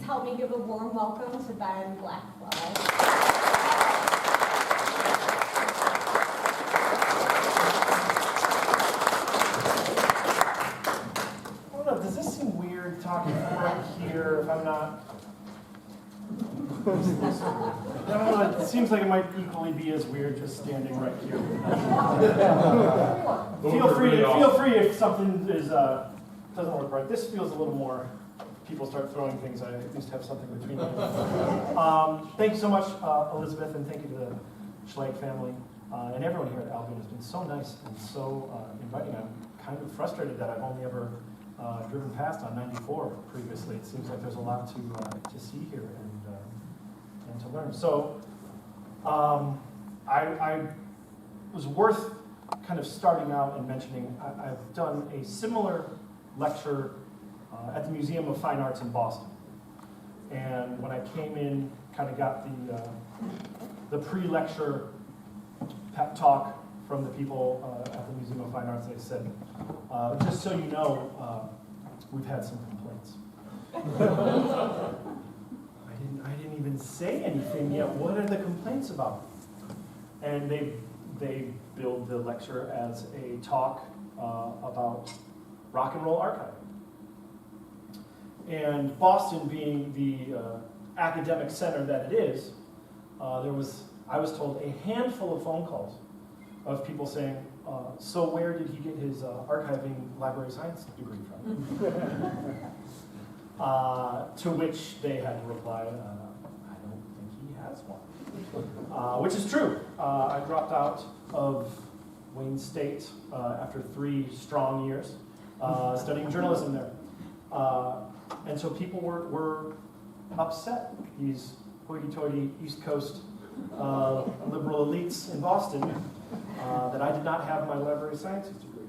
help me give a warm welcome to Ben Blackwell. I don't know, does this seem weird talking right here if I'm not? I don't know, it seems like it might equally be as weird just standing right here. Feel free if something is doesn't work right. This feels a little more, people start throwing things, I at least have something between them. Thank you so much, Elizabeth, and thank you to the Schleg family. And everyone here at Albion has been so nice and so inviting. I'm kind of frustrated that I've only ever driven past on 94 previously. It seems like there's a lot to see here and to learn. So I was worth kind of starting out and mentioning, I've done a similar lecture at the Museum of Fine Arts in Boston. And when I came in, kind of got the pre-lecture pep talk from the people at the Museum of Fine Arts. They said, just so you know, we've had some complaints. I didn't even say anything yet. What are the complaints about? And they billed the lecture as a talk about rock and roll archiving. And Boston being the academic center that it is, I was told, a handful of phone calls of people saying, so where did he get his archiving library science degree from? To which they had to reply, I don't think he has one. Which is true. I dropped out of Wayne State after 3 strong years studying journalism there. And so people were upset. These hoity-toity East Coast liberal elites in Boston that I did not have my library sciences degree.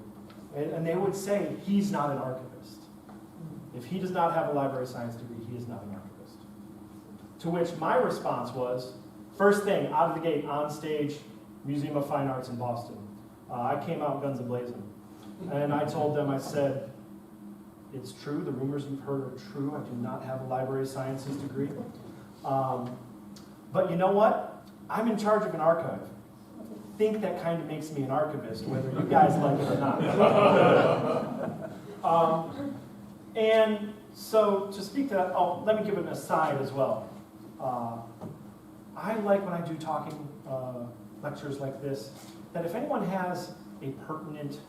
And they would say, he's not an archivist. If he does not have a library science degree, he is not an archivist. To which my response was, first thing, out of the gate, on stage, Museum of Fine Arts in Boston. I came out guns a-blazing. And I told them, I said, it's true, the rumors you've heard are true. I do not have a library sciences degree. But you know what? I'm in charge of an archive. I think that kind of makes me an archivist, whether you guys like it or not. And so to speak to that, let me give an aside as well. I like when I do talking lectures like this, that if anyone has a pertinent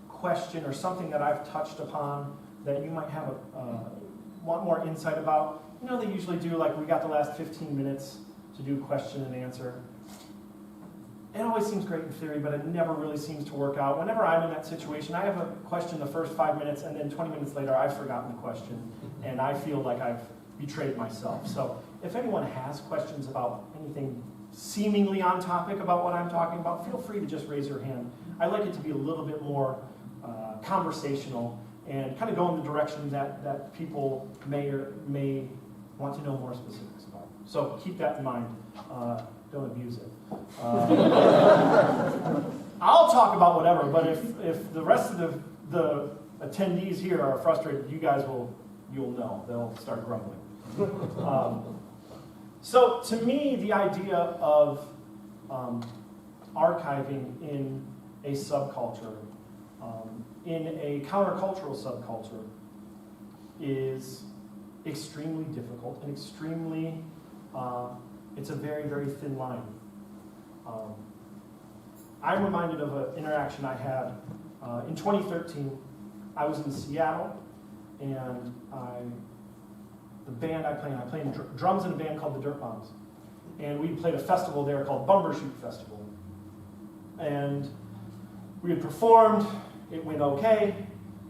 question or something that I've touched upon that you might have want more insight about, you know, they usually do, like, we got the last 15 minutes to do question and answer. It always seems great in theory, but it never really seems to work out. Whenever I'm in that situation, I have a question the first 5 minutes, and then 20 minutes later, I've forgotten the question, and I feel like I've betrayed myself. So if anyone has questions about anything seemingly on topic about what I'm talking about, feel free to just raise your hand. I like it to be a little bit more conversational and kind of go in the direction that people may want to know more specifics about. So keep that in mind. Don't abuse it. I'll talk about whatever, but if the rest of the attendees here are frustrated, you guys you'll know. They'll start grumbling. So to me, the idea of archiving in a subculture, in a countercultural subculture, is extremely difficult and extremely, it's a very, very thin line. I'm reminded of an interaction I had in 2013. I was in Seattle, and the band I play in drums in a band called the Dirt Bombs. And we played a festival there called Bumbershoot Festival. And we had performed, it went okay.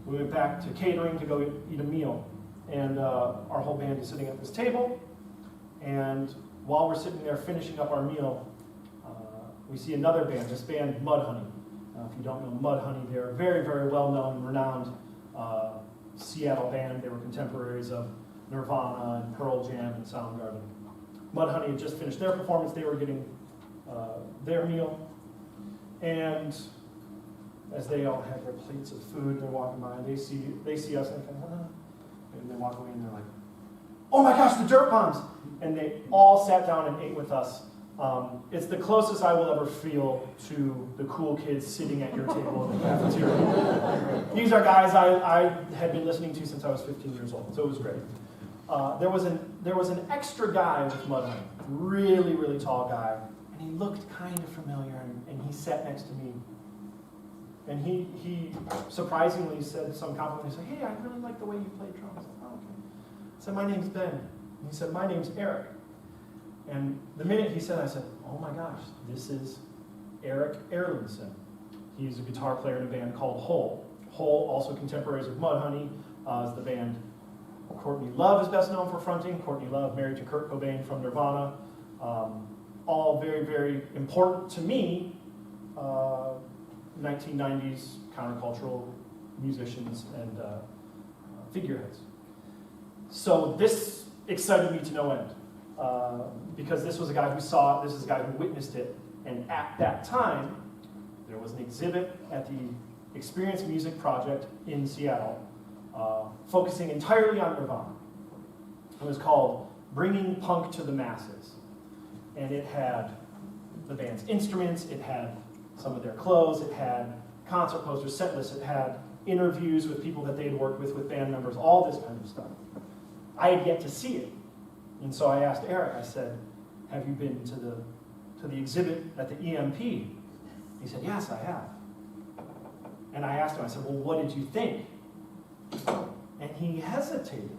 We went back to catering to go eat a meal. And our whole band is sitting at this table. And while we're sitting there finishing up our meal, we see another band, this band Mudhoney. If you don't know Mudhoney, they're a very, very well-known, renowned Seattle band. They were contemporaries of Nirvana and Pearl Jam and Soundgarden. Mudhoney had just finished their performance. They were getting their meal. And as they all have their plates of food, they're walking by, and they see us and kind of, and they walk away and they're like, oh my gosh, the dirt bombs. And they all sat down and ate with us. It's the closest I will ever feel to the cool kids sitting at your table in the cafeteria. These are guys I had been listening to since I was 15 years old, so it was great. There was an extra guy with Mudhoney, really, really tall guy, and he looked kind of familiar, and he sat next to me. And he surprisingly said some compliment. He said, hey, I really like the way you play drums. I said, oh, okay. I said, my name's Ben. And he said, my name's Eric. And the minute he said, I said, oh my gosh, this is Eric Erlandson. He's a guitar player in a band called Hole. Hole, also contemporaries of Mudhoney, is the band Courtney Love is best known for fronting. Courtney Love, married to Kurt Cobain from Nirvana. All very, very important to me. 1990s countercultural musicians and figureheads. So this excited me to no end. Because this was a guy who saw it, this is a guy who witnessed it, and at that time, there was an exhibit at the Experience Music Project in Seattle, focusing entirely on Nirvana. It was called Bringing Punk to the Masses. And it had the band's instruments, it had some of their clothes, it had concert posters, set lists, it had interviews with people that they had worked with band members, all this kind of stuff. I had yet to see it. And so I asked Eric, I said, have you been to the exhibit at the EMP? He said, yes, I have. And I asked him, I said, well, what did you think? And he hesitated.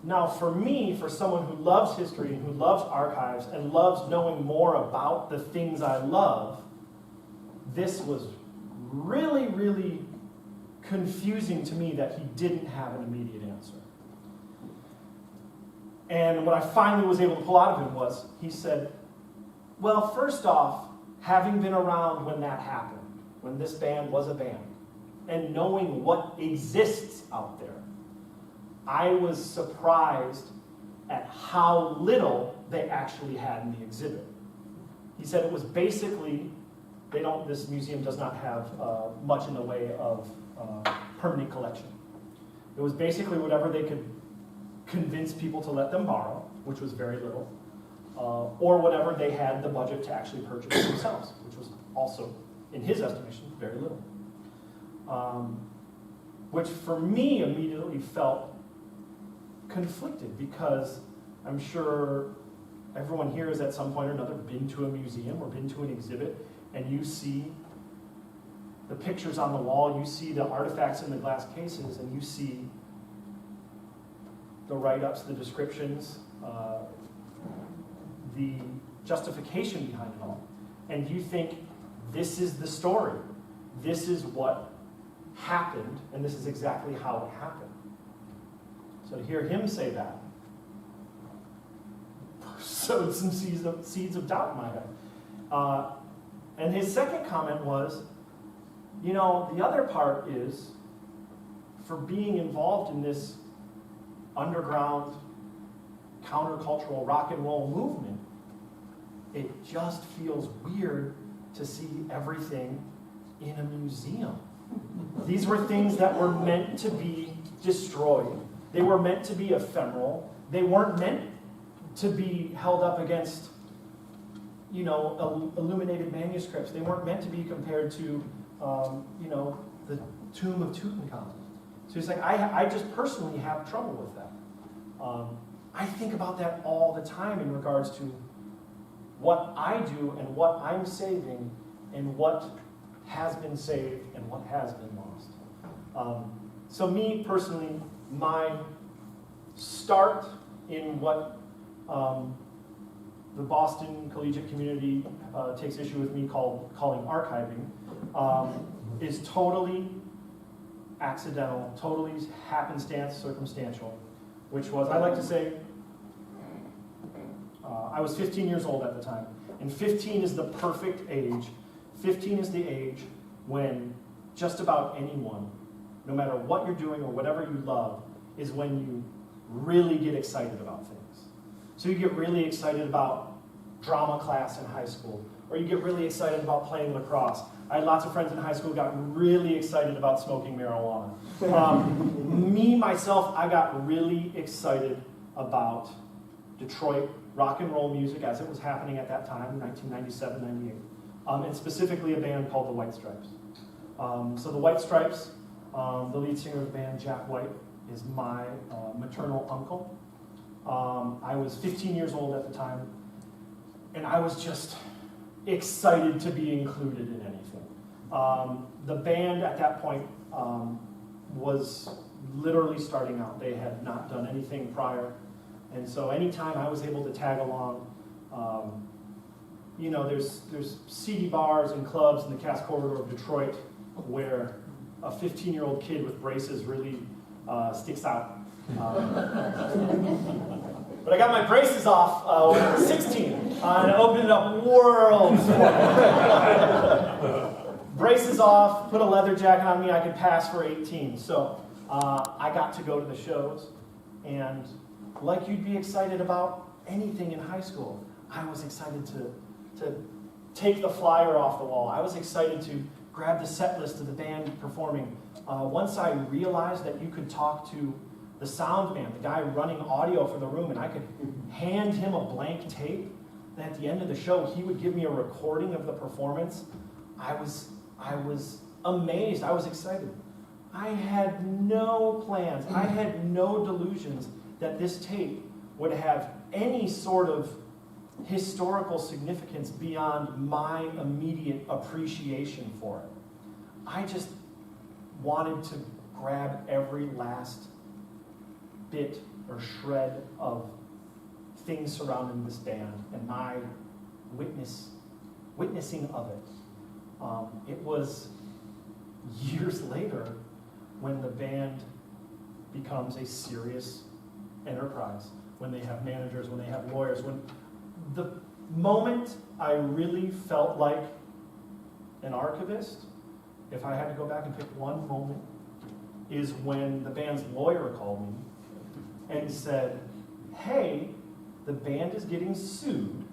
Now for me, for someone who loves history and who loves archives and loves knowing more about the things I love, this was really, really confusing to me that he didn't have an immediate answer. And what I finally was able to pull out of him was, he said, well, first off, having been around when that happened, when this band was a band, and knowing what exists out there, I was surprised at how little they actually had in the exhibit. He said it was basically, this museum does not have much in the way of permanent collection. It was basically whatever they could convince people to let them borrow, which was very little, or whatever they had the budget to actually purchase themselves, which was also, in his estimation, very little. Which for me immediately felt conflicted, because I'm sure everyone here has at some point or another been to a museum or been to an exhibit, and you see the pictures on the wall, you see the artifacts in the glass cases, and you see the write-ups, the descriptions, the justification behind it all. And you think, this is the story. This is what happened, and this is exactly how it happened. So to hear him say that sowed some seeds of doubt in my head. And his second comment was, the other part is, for being involved in this underground countercultural rock and roll movement, it just feels weird to see everything in a museum. These were things that were meant to be destroyed. They were meant to be ephemeral. They weren't meant to be held up against, illuminated manuscripts. They weren't meant to be compared to, the tomb of Tutankhamun. So he's like, I just personally have trouble with that. I think about that all the time in regards to what I do and what I'm saving and what has been saved and what has been lost. So me personally, my start in what the Boston collegiate community takes issue with me calling archiving is totally accidental, totally happenstance, circumstantial, which was, I like to say, I was 15 years old at the time, and 15 is the perfect age. 15 is the age when just about anyone, no matter what you're doing or whatever you love, is when you really get excited about things. So you get really excited about drama class in high school, or you get really excited about playing lacrosse. I had lots of friends in high school who got really excited about smoking marijuana. Me, myself, I got really excited about Detroit rock and roll music as it was happening at that time, 1997, 98. And specifically a band called the White Stripes. So the White Stripes, the lead singer of the band, Jack White, is my maternal uncle. I was 15 years old at the time, and I was just excited to be included in anything. The band at that point was literally starting out. They had not done anything prior. And so anytime I was able to tag along, there's seedy bars and clubs in the Cass Corridor of Detroit where a 15-year-old kid with braces really sticks out. But I got my braces off when I was 16, and it opened up worlds for me. Braces off, put a leather jacket on me, I could pass for 18. So I got to go to the shows, and like you'd be excited about anything in high school, I was excited to take the flyer off the wall. I was excited to grab the set list of the band performing. Once I realized that you could talk to the sound man, the guy running audio for the room, and I could hand him a blank tape, and at the end of the show, he would give me a recording of the performance. I was amazed. I was excited. I had no plans. I had no delusions that this tape would have any sort of historical significance beyond my immediate appreciation for it. I just wanted to grab every last bit or shred of things surrounding this band and my witnessing of it. It was years later when the band becomes a serious enterprise, when they have managers, when they have lawyers, when the moment I really felt like an archivist, if I had to go back and pick one moment, is when the band's lawyer called me and said, hey, the band is getting sued.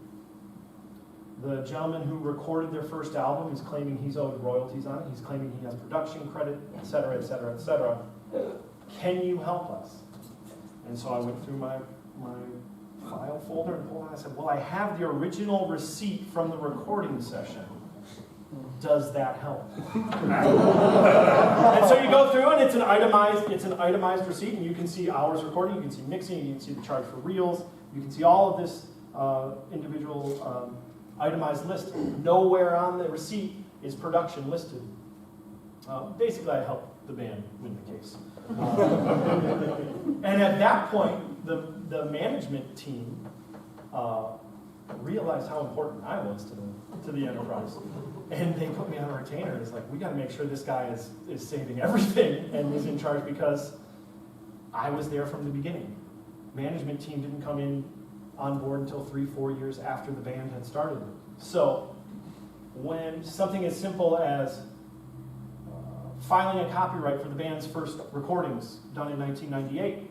The gentleman who recorded their first album is claiming he's owed royalties on it. He's claiming he has production credit, et cetera, et cetera, et cetera. Can you help us? And so I went through my file folder and pulled out. I said, well, I have the original receipt from the recording session. Does that help? And so you go through, and it's an itemized receipt, and you can see hours recording, you can see mixing, you can see the charge for reels, you can see all of this individual itemized list. Nowhere on the receipt is production listed. Basically, I helped the band win the case. And at that point, the management team realized how important I was to the enterprise. And they put me on a retainer. It's like, we got to make sure this guy is saving everything and is in charge, because I was there from the beginning. Management team didn't come in on board until 3-4 years after the band had started. So when something as simple as filing a copyright for the band's first recordings done in 1998,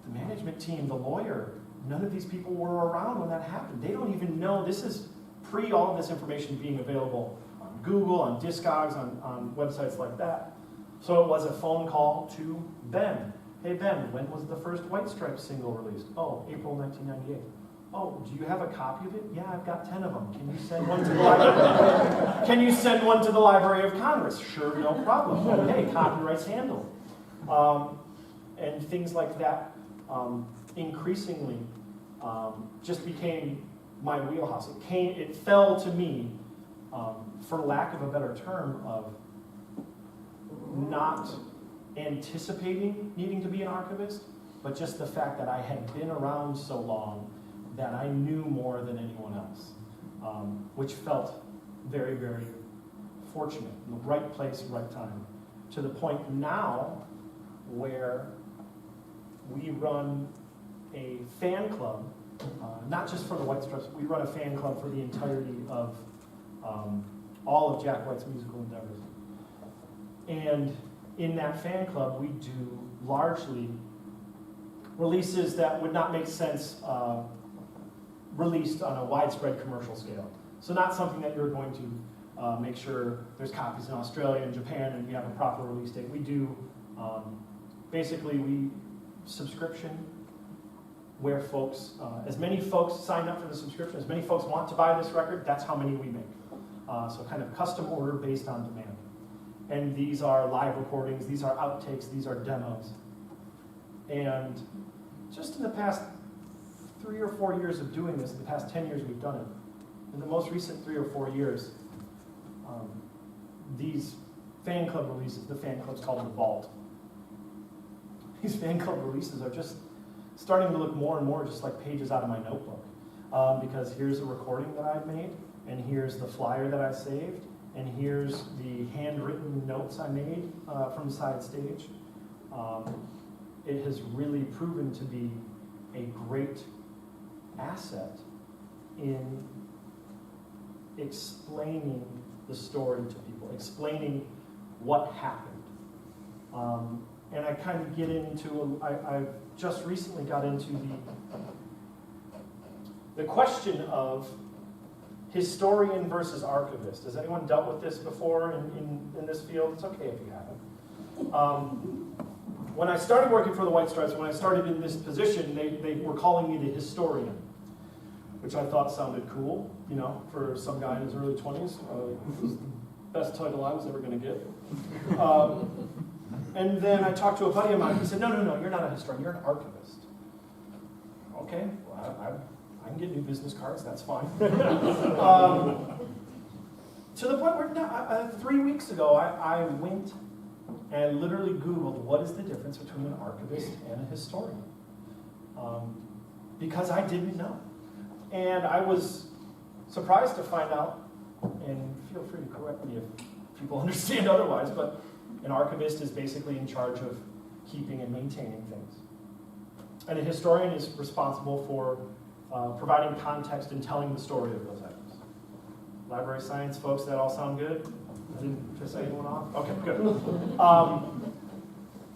the management team, the lawyer, none of these people were around when that happened. They don't even know. This is pre all of this information being available on Google, on Discogs, on websites like that. So it was a phone call to Ben. Hey Ben, when was the first White Stripes single released? Oh, April 1998. Oh, do you have a copy of it? Yeah, I've got 10 of them. Can you send one to the library? Can you send one to the Library of Congress? Sure, no problem. Okay, copyright's handled. And things like that increasingly just became my wheelhouse. It fell to me, for lack of a better term, of not anticipating needing to be an archivist, but just the fact that I had been around so long that I knew more than anyone else, which felt very, very fortunate. In the right place, right time. To the point now where we run a fan club, not just for the White Stripes, we run a fan club for the entirety of all of Jack White's musical endeavors. And in that fan club, we do largely releases that would not make sense released on a widespread commercial scale. So not something that you're going to make sure there's copies in Australia and Japan and we have a proper release date. We do, basically we subscription where folks, as many folks sign up for the subscription, as many folks want to buy this record, that's how many we make. So kind of custom order based on demand. And these are live recordings, these are outtakes, these are demos. And just in the past 3 or 4 years of doing this, in the past 10 years we've done it, in the most recent 3 or 4 years, these fan club releases, the fan club's called The Vault. These fan club releases are just starting to look more and more just like pages out of my notebook. Because here's a recording that I've made, and here's the flyer that I saved, and here's the handwritten notes I made from side stage. It has really proven to be a great asset in explaining the story to people, explaining what happened. And I kind of get into, I just recently got into the question of historian versus archivist. Has anyone dealt with this before in this field? It's okay if you haven't. When I started working for the White Stripes, when I started in this position, they were calling me the historian, which I thought sounded cool, you know, for some guy in his early 20s. It was the best title I was ever going to get. And then I talked to a buddy of mine. He said, no, you're not a historian, you're an archivist. Okay, well, I can get new business cards, that's fine. To the point where 3 weeks ago, I went and literally Googled what is the difference between an archivist and a historian. Because I didn't know. And I was surprised to find out, and feel free to correct me if people understand otherwise, but an archivist is basically in charge of keeping and maintaining things. And a historian is responsible for providing context and telling the story of those items. Library science folks, that all sound good? I didn't piss anyone off? Okay, good.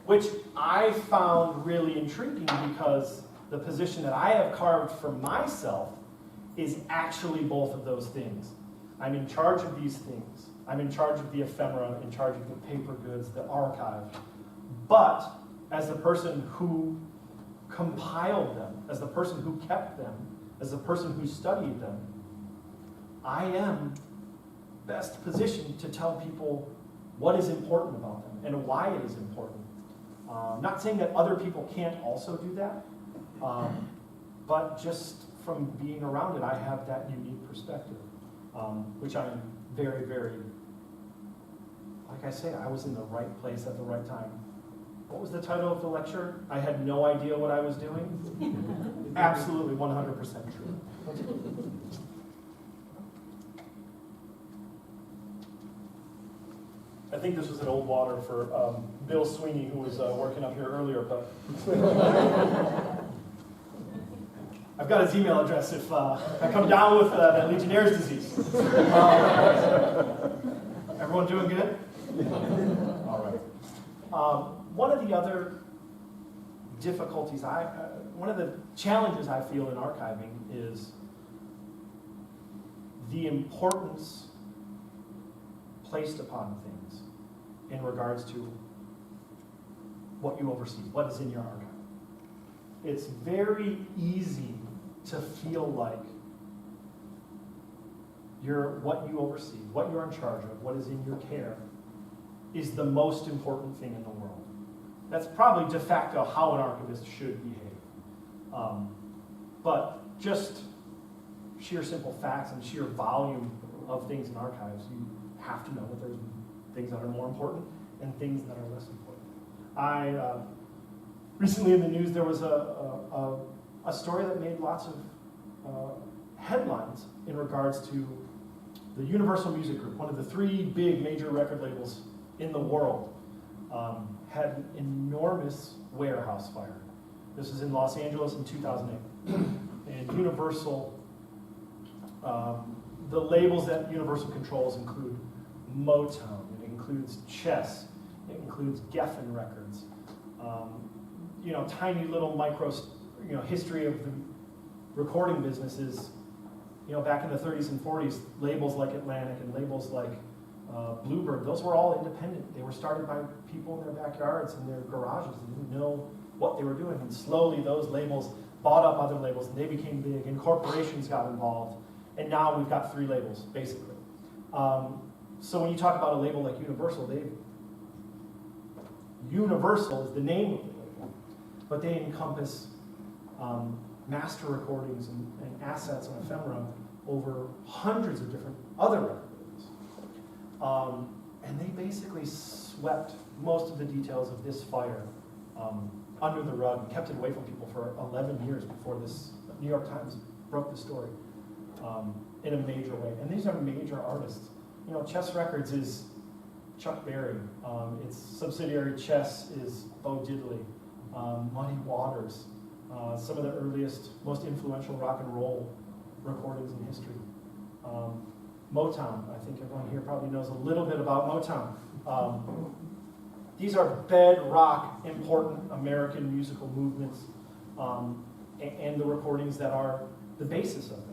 Which I found really intriguing because the position that I have carved for myself is actually both of those things. I'm in charge of these things. I'm in charge of the ephemera, in charge of the paper goods, the archive. But as the person who compiled them, as the person who kept them, as the person who studied them, I am best positioned to tell people what is important about them and why it is important. Not saying that other people can't also do that, but just from being around it, I have that unique perspective, which I'm very, very, like I say, I was in the right place at the right time. What was the title of the lecture? I had no idea what I was doing. Absolutely 100% true. I think this was an old water for Bill Sweeney, who was working up here earlier, but I've got his email address if I come down with that Legionnaire's disease. Everyone doing good? All right. One of the other difficulties, one of the challenges I feel in archiving is the importance placed upon things in regards to what you oversee, what is in your archive. It's very easy to feel like what you oversee, what you're in charge of, what is in your care, is the most important thing in the world. That's probably de facto how an archivist should behave. But just sheer simple facts and sheer volume of things in archives, you have to know that there's things that are more important and things that are less important. Recently in the news there was a story that made lots of headlines in regards to the Universal Music Group, one of the 3 big major record labels in the world, had an enormous warehouse fire. This was in Los Angeles in 2008. And Universal, the labels that Universal controls include Motown, it includes Chess, it includes Geffen Records, tiny little micro, history of the recording businesses. Back in the 30s and 40s, labels like Atlantic and labels like Bluebird, those were all independent. They were started by people in their backyards and their garages. They didn't know what they were doing. And slowly those labels bought up other labels, and they became big, and corporations got involved. And now we've got 3 labels, basically. So when you talk about a label like Universal, Universal is the name of the label, but they encompass master recordings and assets and ephemera over hundreds of different other record labels. And they basically swept most of the details of this fire under the rug and kept it away from people for 11 years before this New York Times broke the story in a major way. And these are major artists. You know, Chess Records is Chuck Berry. Its subsidiary Chess is Bo Diddley, Muddy Waters, some of the earliest, most influential rock and roll recordings in history. Motown, I think everyone here probably knows a little bit about Motown. These are bedrock, important American musical movements, and the recordings that are the basis of them.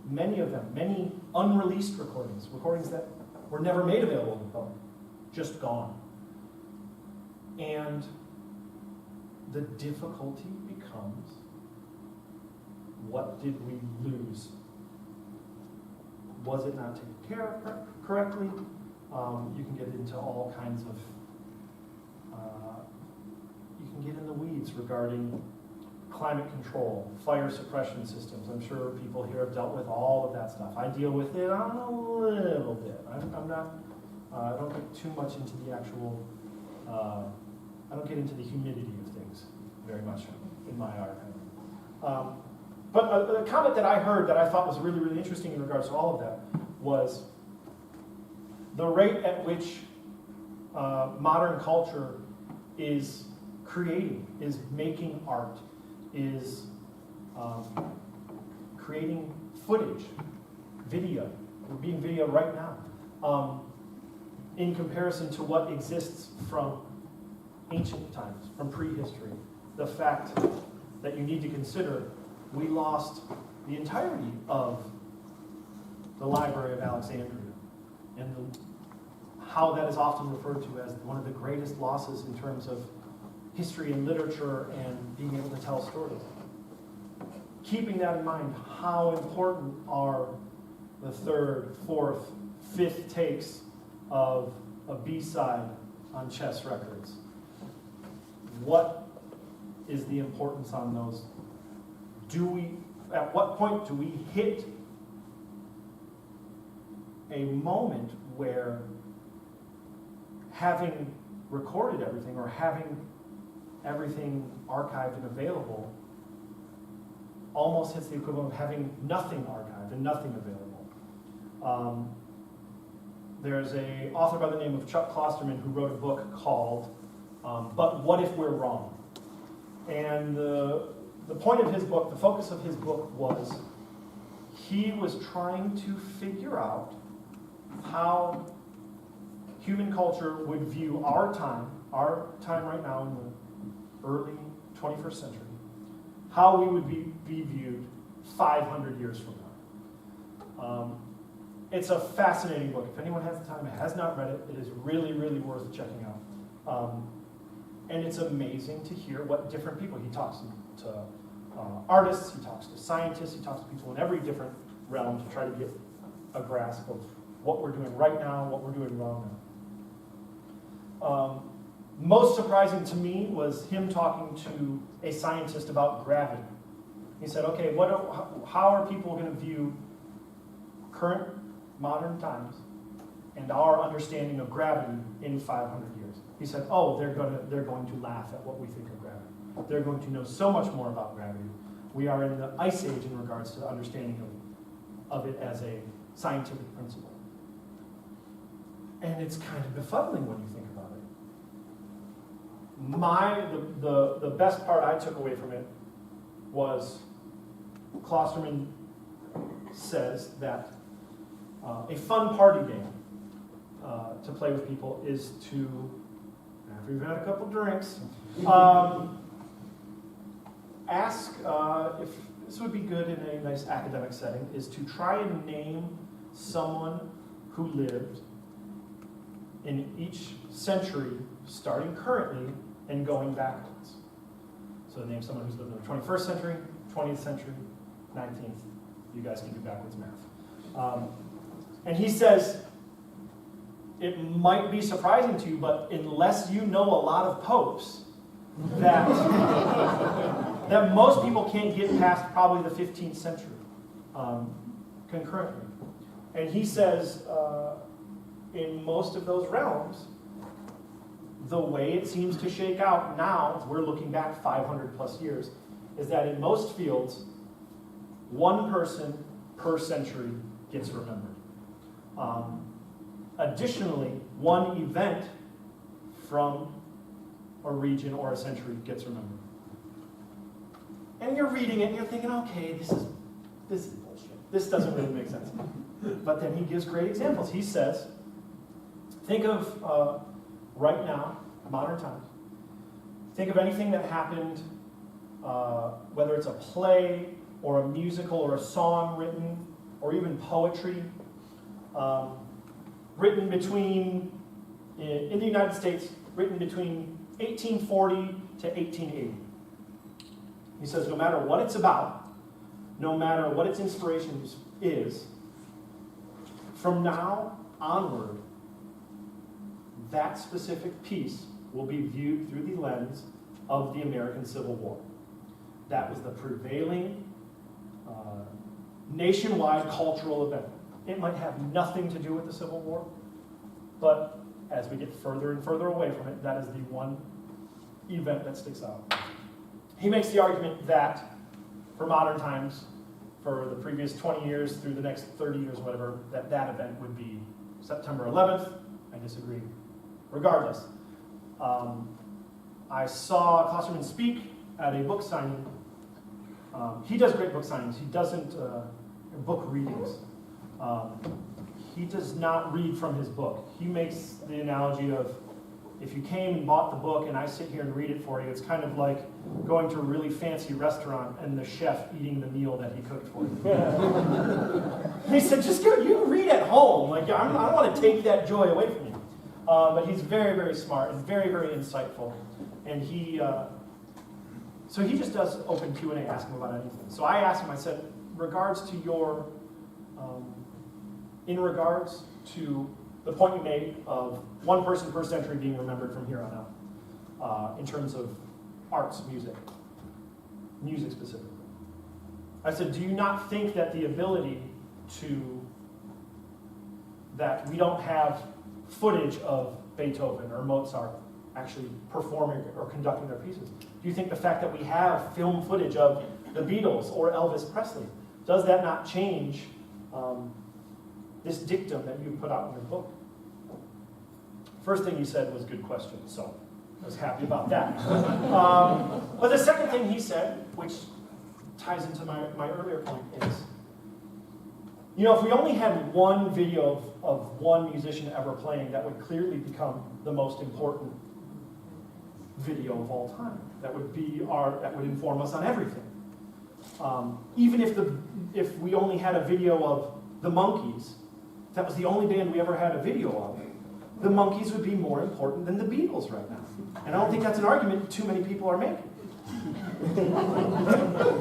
Many of them, many unreleased recordings that were never made available to the public, just gone. And the difficulty becomes, what did we lose? Was it not taken care of correctly? You can get into all kinds of, you can get in the weeds regarding climate control, fire suppression systems. I'm sure people here have dealt with all of that stuff. I deal with it on a little bit. I'm not, I don't get too much into the actual, I don't get into the humidity of things very much in my art. But a comment that I heard that I thought was really, really interesting in regards to all of that was the rate at which modern culture is creating, is making art, is creating footage, video. We're being video right now. In comparison to what exists from ancient times, from prehistory. The fact that you need to consider, we lost the entirety of the Library of Alexandria, and how that is often referred to as one of the greatest losses in terms of history and literature and being able to tell stories. Keeping that in mind, how important are the 3rd, 4th, 5th takes of a B-side on Chess Records? What is the importance on those? At what point do we hit a moment where having recorded everything or having everything archived and available almost hits the equivalent of having nothing archived and nothing available? There's an author by the name of Chuck Klosterman who wrote a book called But What If We're Wrong? And the point of his book, the focus of his book was he was trying to figure out how human culture would view our time right now in the early 21st century, how we would be viewed 500 years from now. It's a fascinating book. If anyone has the time and has not read it, it is really, really worth checking out. And it's amazing to hear what different people, he talks to artists, he talks to scientists, he talks to people in every different realm to try to get a grasp of what we're doing right now, what we're doing wrong now. Most surprising to me was him talking to a scientist about gravity. He said, okay, how are people going to view current modern times and our understanding of gravity in 500 years? He said, oh, they're going to laugh at what we think of gravity. They're going to know so much more about gravity. We are in the ice age in regards to the understanding of it as a scientific principle. And it's kind of befuddling when you think about it. The best part I took away from it was Klosterman says that a fun party game to play with people is to, after you've had a couple drinks, ask, if this would be good in a nice academic setting, is to try and name someone who lived in each century, starting currently and going backwards. So name someone who's lived in the 21st century, 20th century, 19th. You guys can do backwards math. And he says, it might be surprising to you, but unless you know a lot of popes, that, that most people can't get past probably the 15th century concurrently. And he says, in most of those realms, the way it seems to shake out now, as we're looking back 500 plus years, is that in most fields, one person per century gets remembered. Additionally, one event from a region or a century gets remembered. And you're reading it and you're thinking, okay, this is bullshit. This doesn't really make sense. But then he gives great examples. He says, think of right now, modern times. Think of anything that happened, whether it's a play or a musical or a song written, or even poetry, written between, in the United States, written between 1840 to 1880. He says no matter what it's about, no matter what its inspiration is, from now onward, that specific piece will be viewed through the lens of the American Civil War. That was the prevailing nationwide cultural event. It might have nothing to do with the Civil War, but as we get further and further away from it, that is the one event that sticks out. He makes the argument that for modern times, for the previous 20 years through the next 30 years, whatever, that event would be September 11th. I disagree. Regardless, I saw Klosterman speak at a book signing. He does great book signings. He doesn't book readings. He does not read from his book. He makes the analogy of, if you came and bought the book and I sit here and read it for you, it's kind of like going to a really fancy restaurant and the chef eating the meal that he cooked for you. He said, just go, you read at home. Like, I don't want to take that joy away from you. But he's very, very smart and very, very insightful. And so he just does open Q&A, ask him about anything. So I asked him, I said, in regards to the point you made of one person per century being remembered from here on out, in terms of arts, music specifically. I said, do you not think that the ability that we don't have footage of Beethoven or Mozart actually performing or conducting their pieces? Do you think the fact that we have film footage of the Beatles or Elvis Presley, does that not change this dictum that you put out in your book? First thing he said was good question, so I was happy about that. But the second thing he said, which ties into my earlier point, is, if we only had one video of one musician ever playing, that would clearly become the most important video of all time. That would inform us on everything. Even if we only had a video of the Monkees, if that was the only band we ever had a video of, the Monkees would be more important than the Beatles right now. And I don't think that's an argument too many people are making.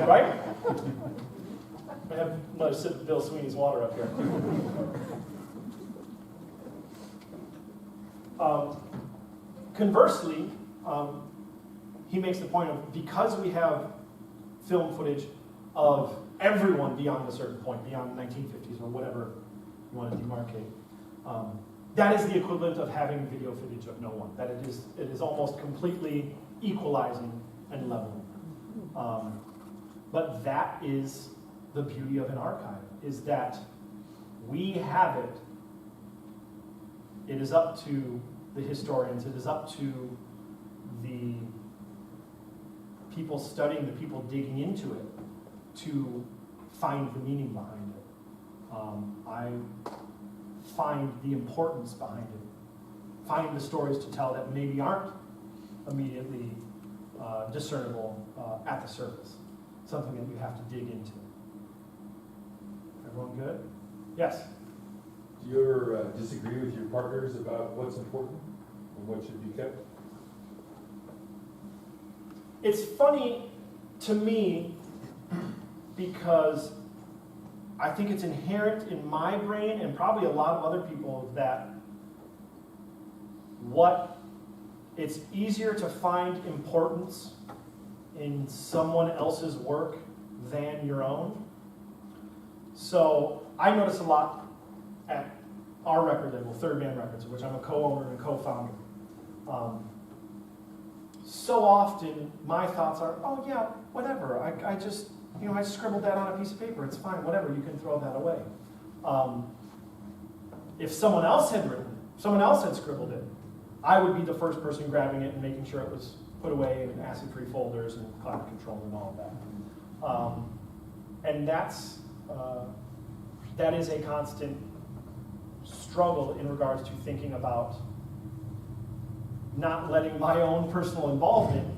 Right? I have another sip of Bill Sweeney's water up here. Conversely, he makes the point of, because we have film footage of everyone beyond a certain point, beyond the 1950s or whatever you want to demarcate, that is the equivalent of having video footage of no one. That it is almost completely equalizing and leveling. But that is the beauty of an archive, is that we have it. It is up to the historians, it is up to the people studying, the people digging into it, to find the meaning behind it. I find the importance behind it, find the stories to tell that maybe aren't immediately discernible at the surface, something that you have to dig into. Everyone good? Yes? Do you ever disagree with your partners about what's important and what should be kept? it's funny to me because I think it's inherent in my brain and probably a lot of other people that it's easier to find importance in someone else's work than your own. So I notice a lot at our record label, Third Man Records, of which I'm a co-owner and co-founder. So often my thoughts are, oh yeah, whatever, I just, I scribbled that on a piece of paper, it's fine, whatever, you can throw that away. If someone else had written it, someone else had scribbled it, I would be the first person grabbing it and making sure it was put away in acid-free folders and cloud control and all of that. And that is a constant struggle in regards to thinking about not letting my own personal involvement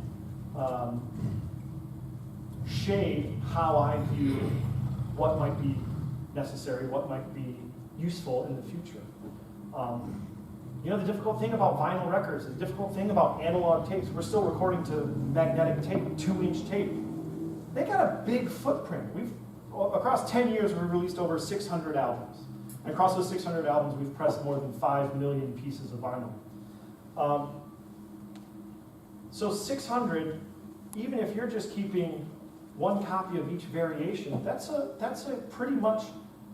shade how I view what might be necessary, what might be useful in the future. The difficult thing about vinyl records, the difficult thing about analog tapes, we're still recording to magnetic tape, 2-inch tape. They got a big footprint. Across 10 years, we've released over 600 albums. And across those 600 albums, we've pressed more than 5 million pieces of vinyl. So 600, even if you're just keeping one copy of each variation, that's a pretty much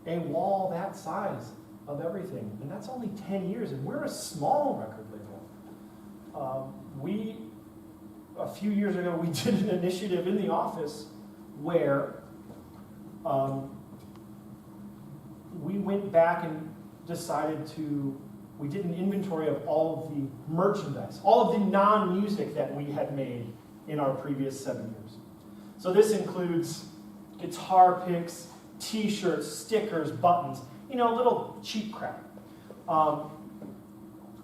a wall that size of everything. And that's only 10 years, and we're a small record label. A few years ago, we did an initiative in the office where we went back and decided we did an inventory of all of the merchandise, all of the non-music that we had made in our previous 7 years. So this includes guitar picks, t-shirts, stickers, buttons, little cheap crap. I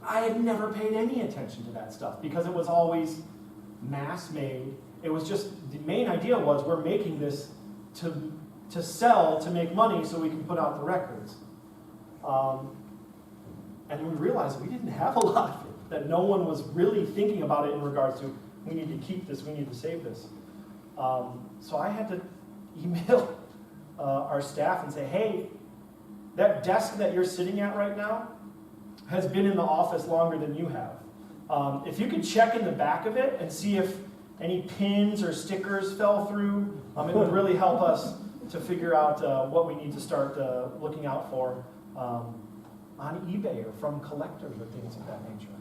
had never paid any attention to that stuff because it was always mass made. It was just, the main idea was we're making this to sell, to make money so we can put out the records. And we realized we didn't have a lot of it, that no one was really thinking about it in regards to, we need to keep this, we need to save this. So I had to email our staff and say, hey, that desk that you're sitting at right now has been in the office longer than you have. If you could check in the back of it and see if any pins or stickers fell through, it would really help us to figure out what we need to start looking out for on eBay or from collectors or things of that nature.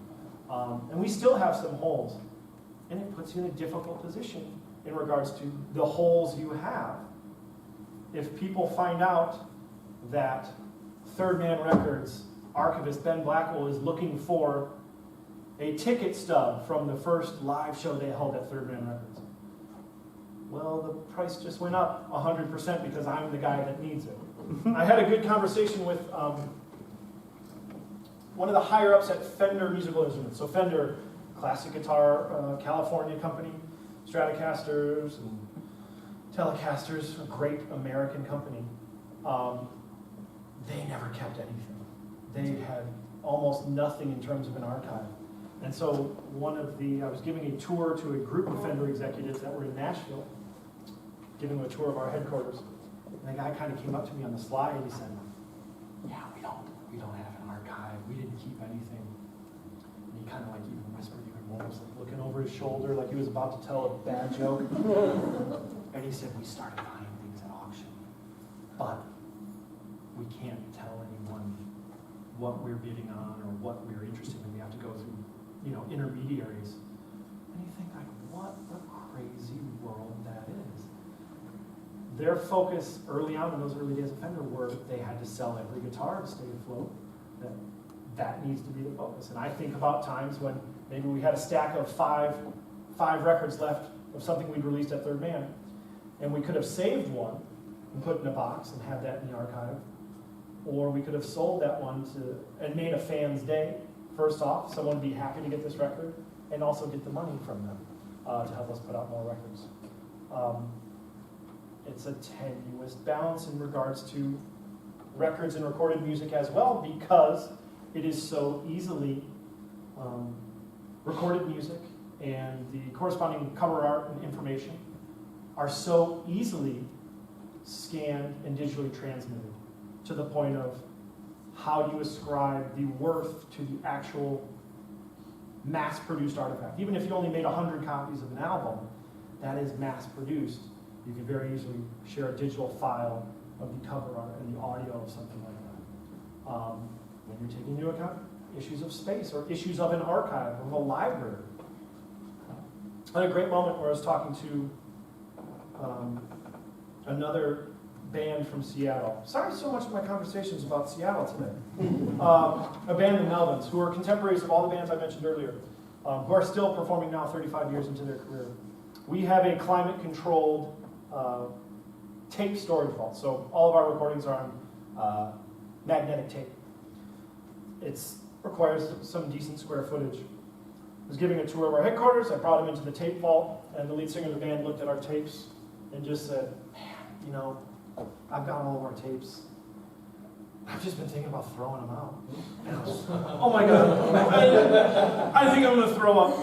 And we still have some holes. And it puts you in a difficult position in regards to the holes you have. If people find out that Third Man Records archivist Ben Blackwell is looking for a ticket stub from the first live show they held at Third Man Records, well, the price just went up 100% because I'm the guy that needs it. I had a good conversation with one of the higher-ups at Fender Musical Instruments. So Fender, classic guitar, California company, Stratocasters and Telecasters, a great American company. They never kept anything. They had almost nothing in terms of an archive. And so I was giving a tour to a group of Fender executives that were in Nashville, giving them a tour of our headquarters. And the guy kind of came up to me on the slide and he said, yeah, we don't have an archive. We didn't keep anything. And he kind of like even whispered, even almost like looking over his shoulder like he was about to tell a bad joke. And he said, we started buying things at auction, but we can't tell anyone what we're bidding on or what we're interested in. We have to go through, intermediaries. And you think, like, what a crazy world that is. Their focus early on in those early days of Fender were they had to sell every guitar to stay afloat. That needs to be the focus. And I think about times when maybe we had a stack of five records left of something we'd released at Third Man, and we could have saved one and put it in a box and had that in the archive. Or we could have sold that one and made a fan's day. First off, someone would be happy to get this record and also get the money from them to help us put out more records. It's a tenuous balance in regards to records and recorded music as well, because it is so easily recorded music and the corresponding cover art and information are so easily scanned and digitally transmitted to the point of how do you ascribe the worth to the actual mass-produced artifact. Even if you only made 100 copies of an album, that is mass-produced. You can very easily share a digital file of the cover art and the audio of something like that. When you're taking into account issues of space or issues of an archive or of a library. I had a great moment where I was talking to another band from Seattle. Sorry so much of my conversations about Seattle today. A band, the Melvins, who are contemporaries of all the bands I mentioned earlier, who are still performing now 35 years into their career. We have a climate-controlled tape storage vault. So all of our recordings are on magnetic tape. It requires some decent square footage. I was giving a tour of our headquarters. I brought him into the tape vault, and the lead singer of the band looked at our tapes and just said, man, you know, I've got all of our tapes. I've just been thinking about throwing them out. And I was, oh my God, I think I'm going to throw up.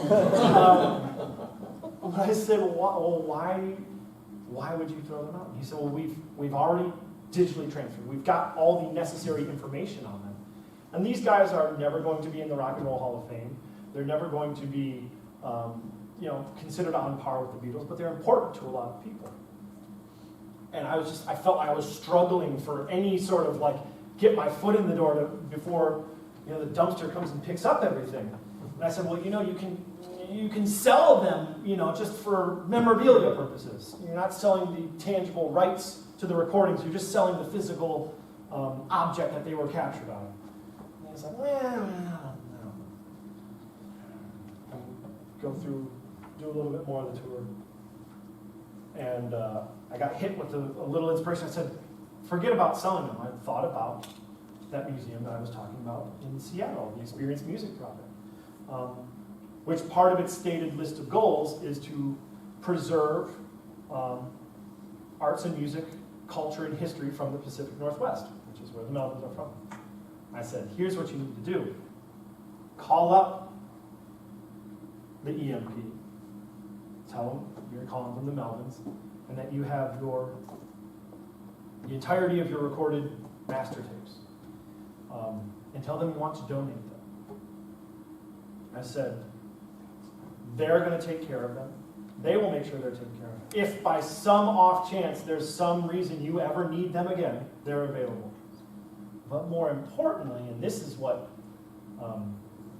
But I said, well, why would you throw them out? And he said, well, we've already digitally transferred. We've got all the necessary information on them. And these guys are never going to be in the Rock and Roll Hall of Fame. They're never going to be considered on par with the Beatles, but they're important to a lot of people. And I felt I was struggling for any sort of get my foot in the door before the dumpster comes and picks up everything. And I said, well, you can sell them, just for memorabilia purposes. You're not selling the tangible rights to the recordings. You're just selling the physical object that they were captured on. And he's like, well, I don't know. Go through, do a little bit more of the tour. And I got hit with a little inspiration. I said, forget about selling them. I thought about that museum that I was talking about in Seattle, the Experience Music Project, which part of its stated list of goals is to preserve arts and music, culture, and history from the Pacific Northwest, which is where the Melvins are from. I said, here's what you need to do. Call up the EMP. Tell them you're calling them the Melvins, and that you have the entirety of your recorded master tapes. And tell them you want to donate them. I said, they're going to take care of them. They will make sure they're taken care of. If by some off chance there's some reason you ever need them again, they're available. But more importantly, and this is what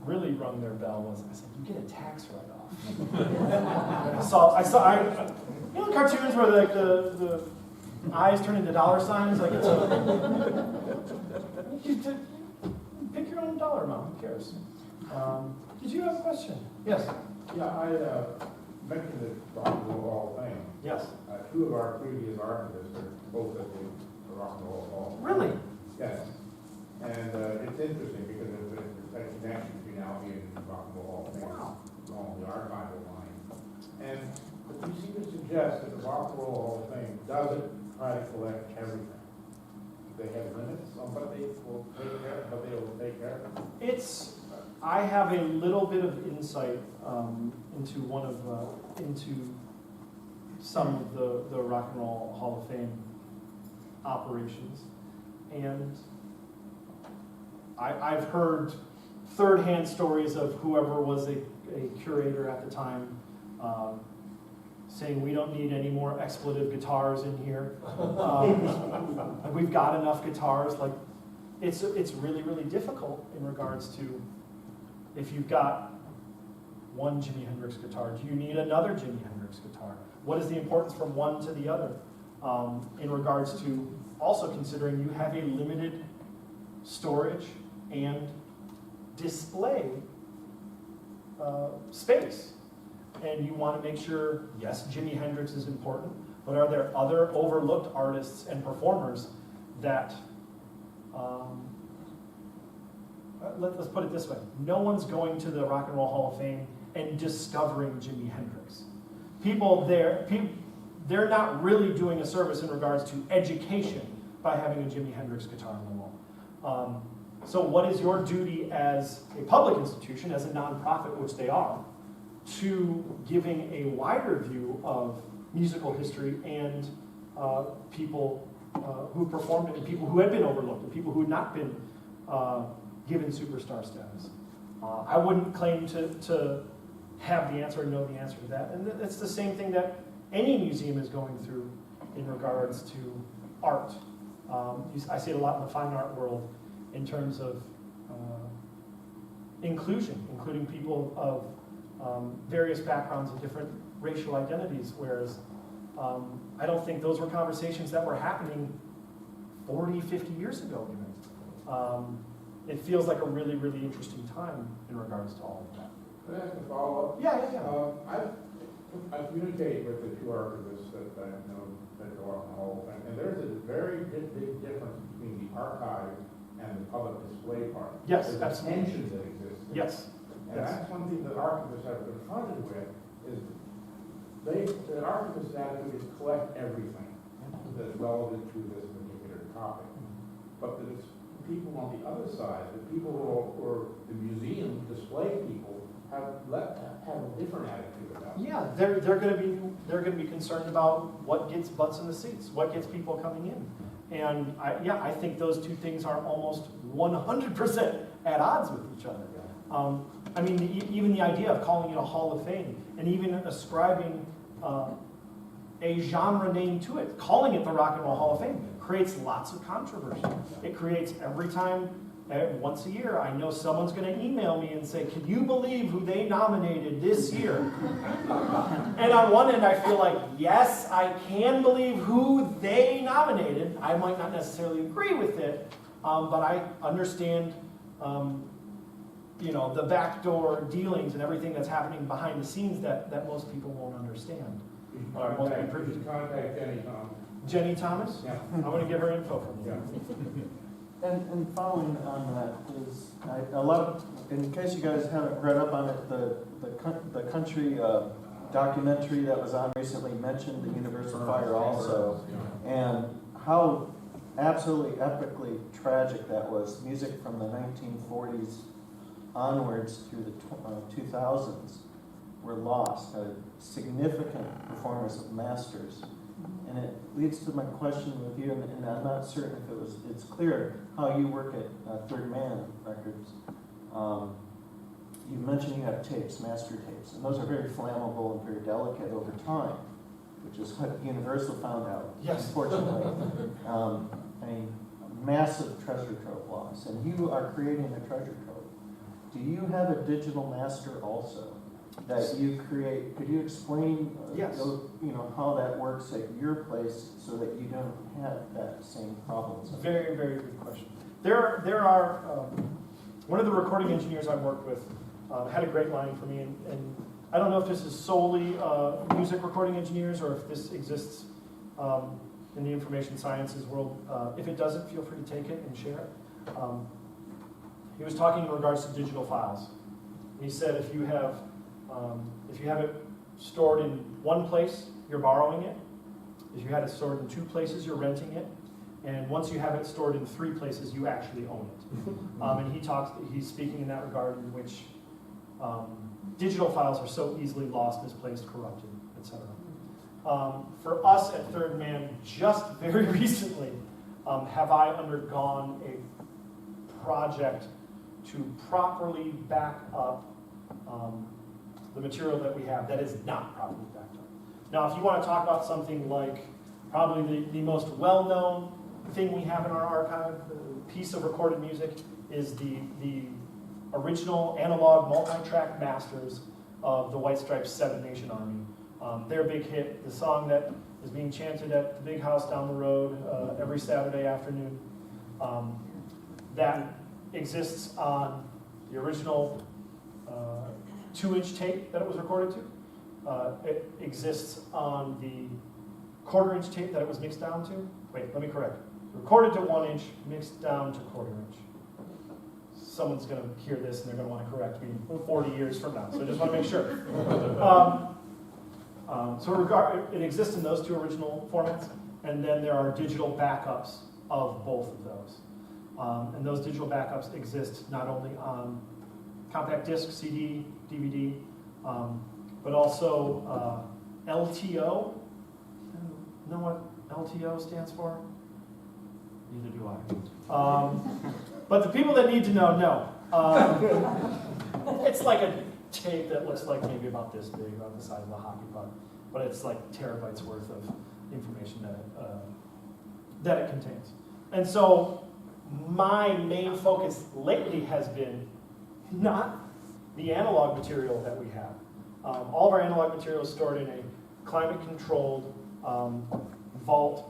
really rung their bell, was I said, you get a tax write-off. I saw, you know, cartoons where the eyes turn into dollar signs, you pick your own dollar amount. Who cares? Did you have a question? Yes. Yeah, I mentioned the Rock and Roll Hall of Fame. Yes. Two of our previous archivists are both at the Rock and Roll Hall. Really? Yes. And it's interesting because there's a connection between Albion and Rock and Roll Hall of Fame. Wow. Along the archival line. And you seem to suggest that the Rock and Roll Hall of Fame doesn't try to collect everything. They have limits on what they will take care of. I have a little bit of insight into some of the Rock and Roll Hall of Fame operations, and I've heard third-hand stories of whoever was a curator at the time saying we don't need any more expletive guitars in here. We've got enough guitars. It's really, really difficult in regards to, if you've got one Jimi Hendrix guitar, do you need another Jimi Hendrix guitar? What is the importance from one to the other? In regards to also considering you have a limited storage and display space. And you want to make sure, yes, Jimi Hendrix is important, but are there other overlooked artists and performers that, let's put it this way, no one's going to the Rock and Roll Hall of Fame and discovering Jimi Hendrix. People there, they're not really doing a service in regards to education by having a Jimi Hendrix guitar on the wall. So what is your duty as a public institution, as a nonprofit, which they are, to giving a wider view of musical history and people who performed it, and people who had been overlooked, and people who had not been given superstar status. I wouldn't claim to have the answer or know the answer to that. And it's the same thing that any museum is going through in regards to art. I see it a lot in the fine art world in terms of inclusion, including people of various backgrounds and different racial identities, whereas I don't think those were conversations that were happening 40, 50 years ago even. It feels like a really, really interesting time in regards to all of that. Can I ask a follow-up? Yeah. I communicate with the two archivists that I know that go up the whole thing, and there's a very big difference between the archive and the public display part. Yes, There's absolutely. tension that exists. Yes. And that's one thing that archivists have been confronted with, is the archivist's attitude is collect everything that's relevant to this particular topic. But that it's people on the other side, the people who are the museum display people, have a different attitude about it. Yeah, they're going to be concerned about what gets butts in the seats, what gets people coming in, and I think those two things are almost 100% at odds with each other. I mean, even the idea of calling it a Hall of Fame, and even ascribing a genre name to it, calling it the Rock and Roll Hall of Fame, creates lots of controversy. It creates every time. Once a year, I know someone's going to email me and say, can you believe who they nominated this year? And on one end, I feel like, yes, I can believe who they nominated. I might not necessarily agree with it, but I understand the backdoor dealings and everything that's happening behind the scenes that most people won't understand. You should contact Jenny Jenny Thomas. Thomas? Yeah. I'm going to give her info from you. Yeah. And following on that is, a lot of, in case you guys haven't read up on it, the country documentary that was on recently mentioned the Universal Fire also, and how absolutely epically tragic that was. Music from the 1940s onwards through the 2000s were lost. A significant performance of masters. And it leads to my question with you, and I'm not certain if it's clear how you work at Third Man Records. You mentioned you have tapes, master tapes, and those are very flammable and very delicate over time, which is what Universal found out. Yes. Unfortunately. A massive treasure trove loss, and you are creating a treasure trove. Do you have a digital master also that you create? Could you explain Yes. How that works at your place so that you don't have that same problem? Very, very good question. There are one of the recording engineers I worked with had a great line for me, and I don't know if this is solely music recording engineers or if this exists in the information sciences world. If it doesn't, feel free to take it and share it. He was talking in regards to digital files. He said if you have it stored in one place, you're borrowing it. If you had it stored in two places, you're renting it. And once you have it stored in three places, you actually own it. And he's speaking in that regard in which digital files are so easily lost, misplaced, corrupted, etc. For us at Third Man, just very recently, have I undergone a project to properly back up the material that we have that is not properly backed up. Now, if you want to talk about something like probably the most well-known thing we have in our archive, the piece of recorded music, is the original analog multi-track masters of the White Stripes' Seven Nation Army. Their big hit, the song that is being chanted at the big house down the road every Saturday afternoon, that exists on the original 2-inch tape that it was recorded to. It exists on the 1/4-inch tape that it was mixed down to. Wait, let me correct. Recorded to 1-inch, mixed down to 1/4-inch. Someone's going to hear this and they're going to want to correct me 40 years from now, so I just want to make sure. It exists in those two original formats, and then there are digital backups of both of those. And those digital backups exist not only on compact disc, CD, DVD, But also LTO. Know what LTO stands for? Neither do I. But the people that need to know. It's like a tape that looks like maybe about this big, about the size of a hockey puck, but it's like terabytes worth of information that it contains. And so my main focus lately has been not the analog material that we have. All of our analog material is stored in a climate-controlled vault,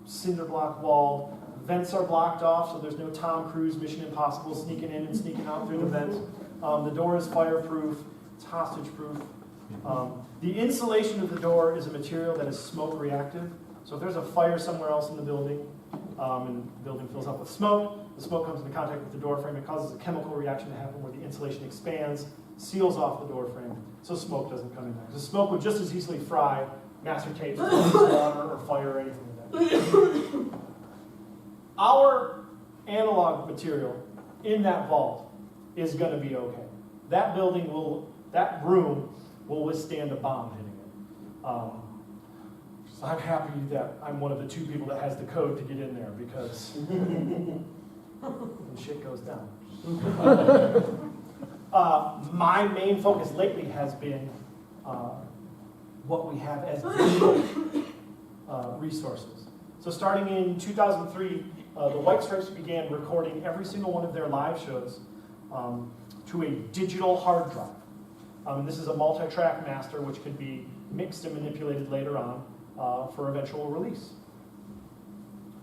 cinder block wall. Vents are blocked off, so there's no Tom Cruise Mission Impossible sneaking in and sneaking out through the vent. The door is fireproof, it's hostage-proof. The insulation of the door is a material that is smoke reactive. So if there's a fire somewhere else in the building, and the building fills up with smoke, the smoke comes into contact with the door frame, it causes a chemical reaction to happen where the insulation expands, seals off the door frame, so smoke doesn't come in there. Because smoke would just as easily fry master tapes, water, or fire, or anything like that. Our analog material in that vault is going to be okay. That room will withstand a bomb hitting it. I'm happy that I'm one of the 2 people that has the code to get in there because when shit goes down. My main focus lately has been what we have as digital resources. So starting in 2003, the White Stripes began recording every single one of their live shows to a digital hard drive. And this is a multi-track master which could be mixed and manipulated later on for eventual release.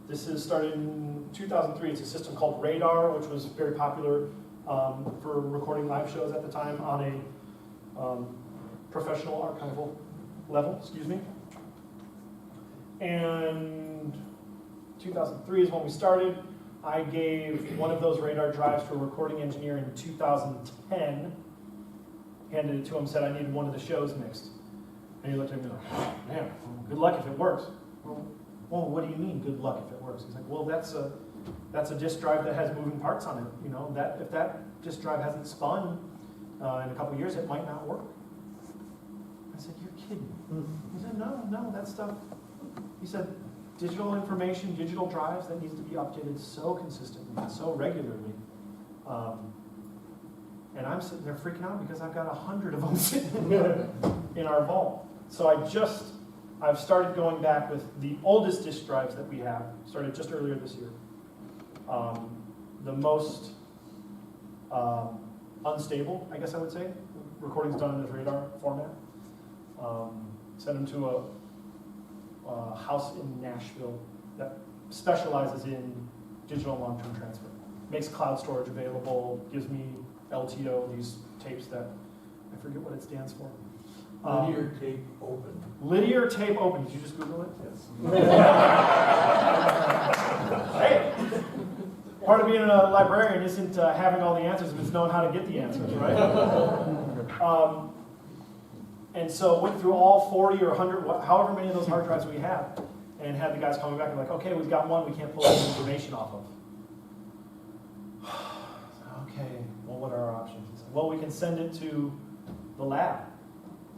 This is started in 2003. It's a system called Radar, which was very popular for recording live shows at the time on a professional archival level, And 2003 is when we started. I gave one of those Radar drives to a recording engineer in 2010, handed it to him, said I needed one of the shows mixed. And he looked at me like, man, good luck if it works. Well, what do you mean, good luck if it works? He's like, well, that's a disk drive that has moving parts on it. You know, that if that disk drive hasn't spun in a couple of years, it might not work. I said, you're kidding. He said, no, that stuff. He said, digital information, digital drives, that needs to be updated so consistently and so regularly. And I'm sitting there freaking out because I've got 100 of them sitting in our vault. So I've started going back with the oldest disk drives that we have, started just earlier this year. The most unstable, I guess I would say. Recordings done in this Radar format. Sent them to a house in Nashville that specializes in digital long-term transfer. Makes cloud storage available, gives me LTO, these tapes that, I forget what it stands for. Linear tape open. Linear tape open. Did you just Google it? Yes. Hey, part of being a librarian isn't having all the answers, but it's knowing how to get the answers, right? And so went through all 40 or 100, however many of those hard drives we have, and had the guys coming back and like, okay, we've got one we can't pull any information off of. Okay, well, what are our options? He said, well, we can send it to the lab.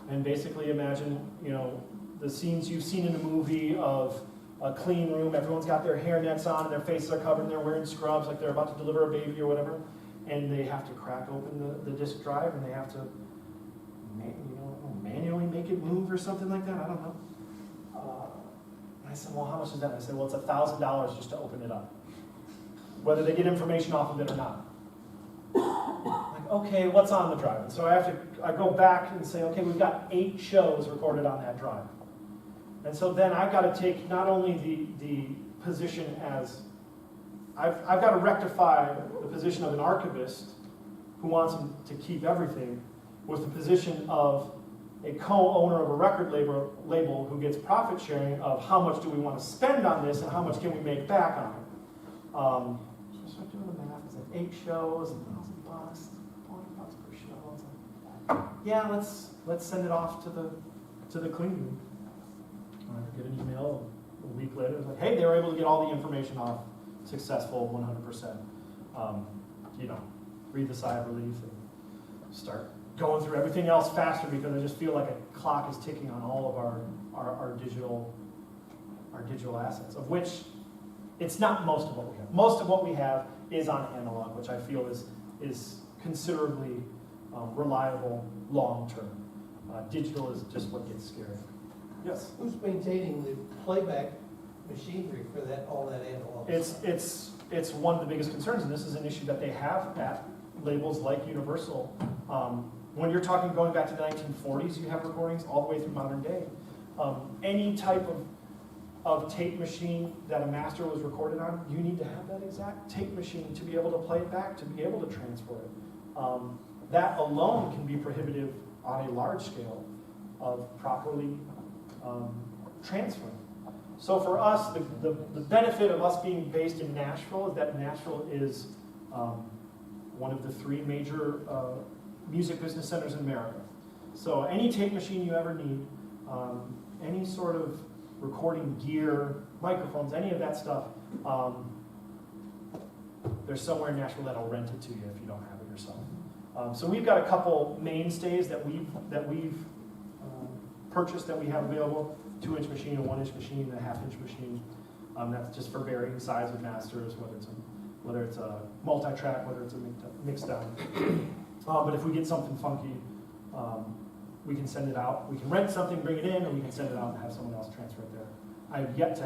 And basically imagine, you know, the scenes you've seen in a movie of a clean room, everyone's got their hairnets on and their faces are covered and they're wearing scrubs like they're about to deliver a baby or whatever. And they have to crack open the disk drive and they have to manually make it move or something like that. I don't know. And I said, well, how much is that? And I said, well, it's $1,000 just to open it up. Whether they get information off of it or not. Like, okay, what's on the drive? And so I go back and say, okay, we've got 8 shows recorded on that drive. And so then I've got to take not only the position as, I've got to rectify the position of an archivist who wants to keep everything with the position of a co-owner of a record label who gets profit sharing of how much do we want to spend on this and how much can we make back on it. So I start doing the math. It's like 8 shows, $1,000, $400 per show. It's like, yeah, let's send it off to the clean room. I get an email a week later. It's like, hey, they were able to get all the information off, successful, 100%. Breathe a sigh of relief and start going through everything else faster because I just feel like a clock is ticking on all of our digital assets, of which it's not most of what we have. Most of what we have is on analog, which I feel is considerably reliable long-term. Digital is just what gets scary. Yes? Who's maintaining the playback machinery for that, all that analog? It's one of the biggest concerns, and this is an issue that they have at labels like Universal. When you're talking going back to the 1940s, you have recordings all the way through modern day. Any type of tape machine that a master was recorded on, you need to have that exact tape machine to be able to play it back, to be able to transfer it. That alone can be prohibitive on a large scale of properly transferring. So for us, the benefit of us being based in Nashville is that Nashville is one of the 3 major music business centers in America. So any tape machine you ever need, any sort of recording gear, microphones, any of that stuff, there's somewhere in Nashville that'll rent it to you if you don't have it yourself. So we've got a couple mainstays that we've purchased that we have available: 2-inch machine, a 1-inch machine, and a 1/2-inch machine. That's just for varying size of masters, whether it's a multi-track, whether it's a mix down. But if we get something funky, we can send it out. We can rent something, bring it in, or we can send it out and have someone else transfer it there. I've yet to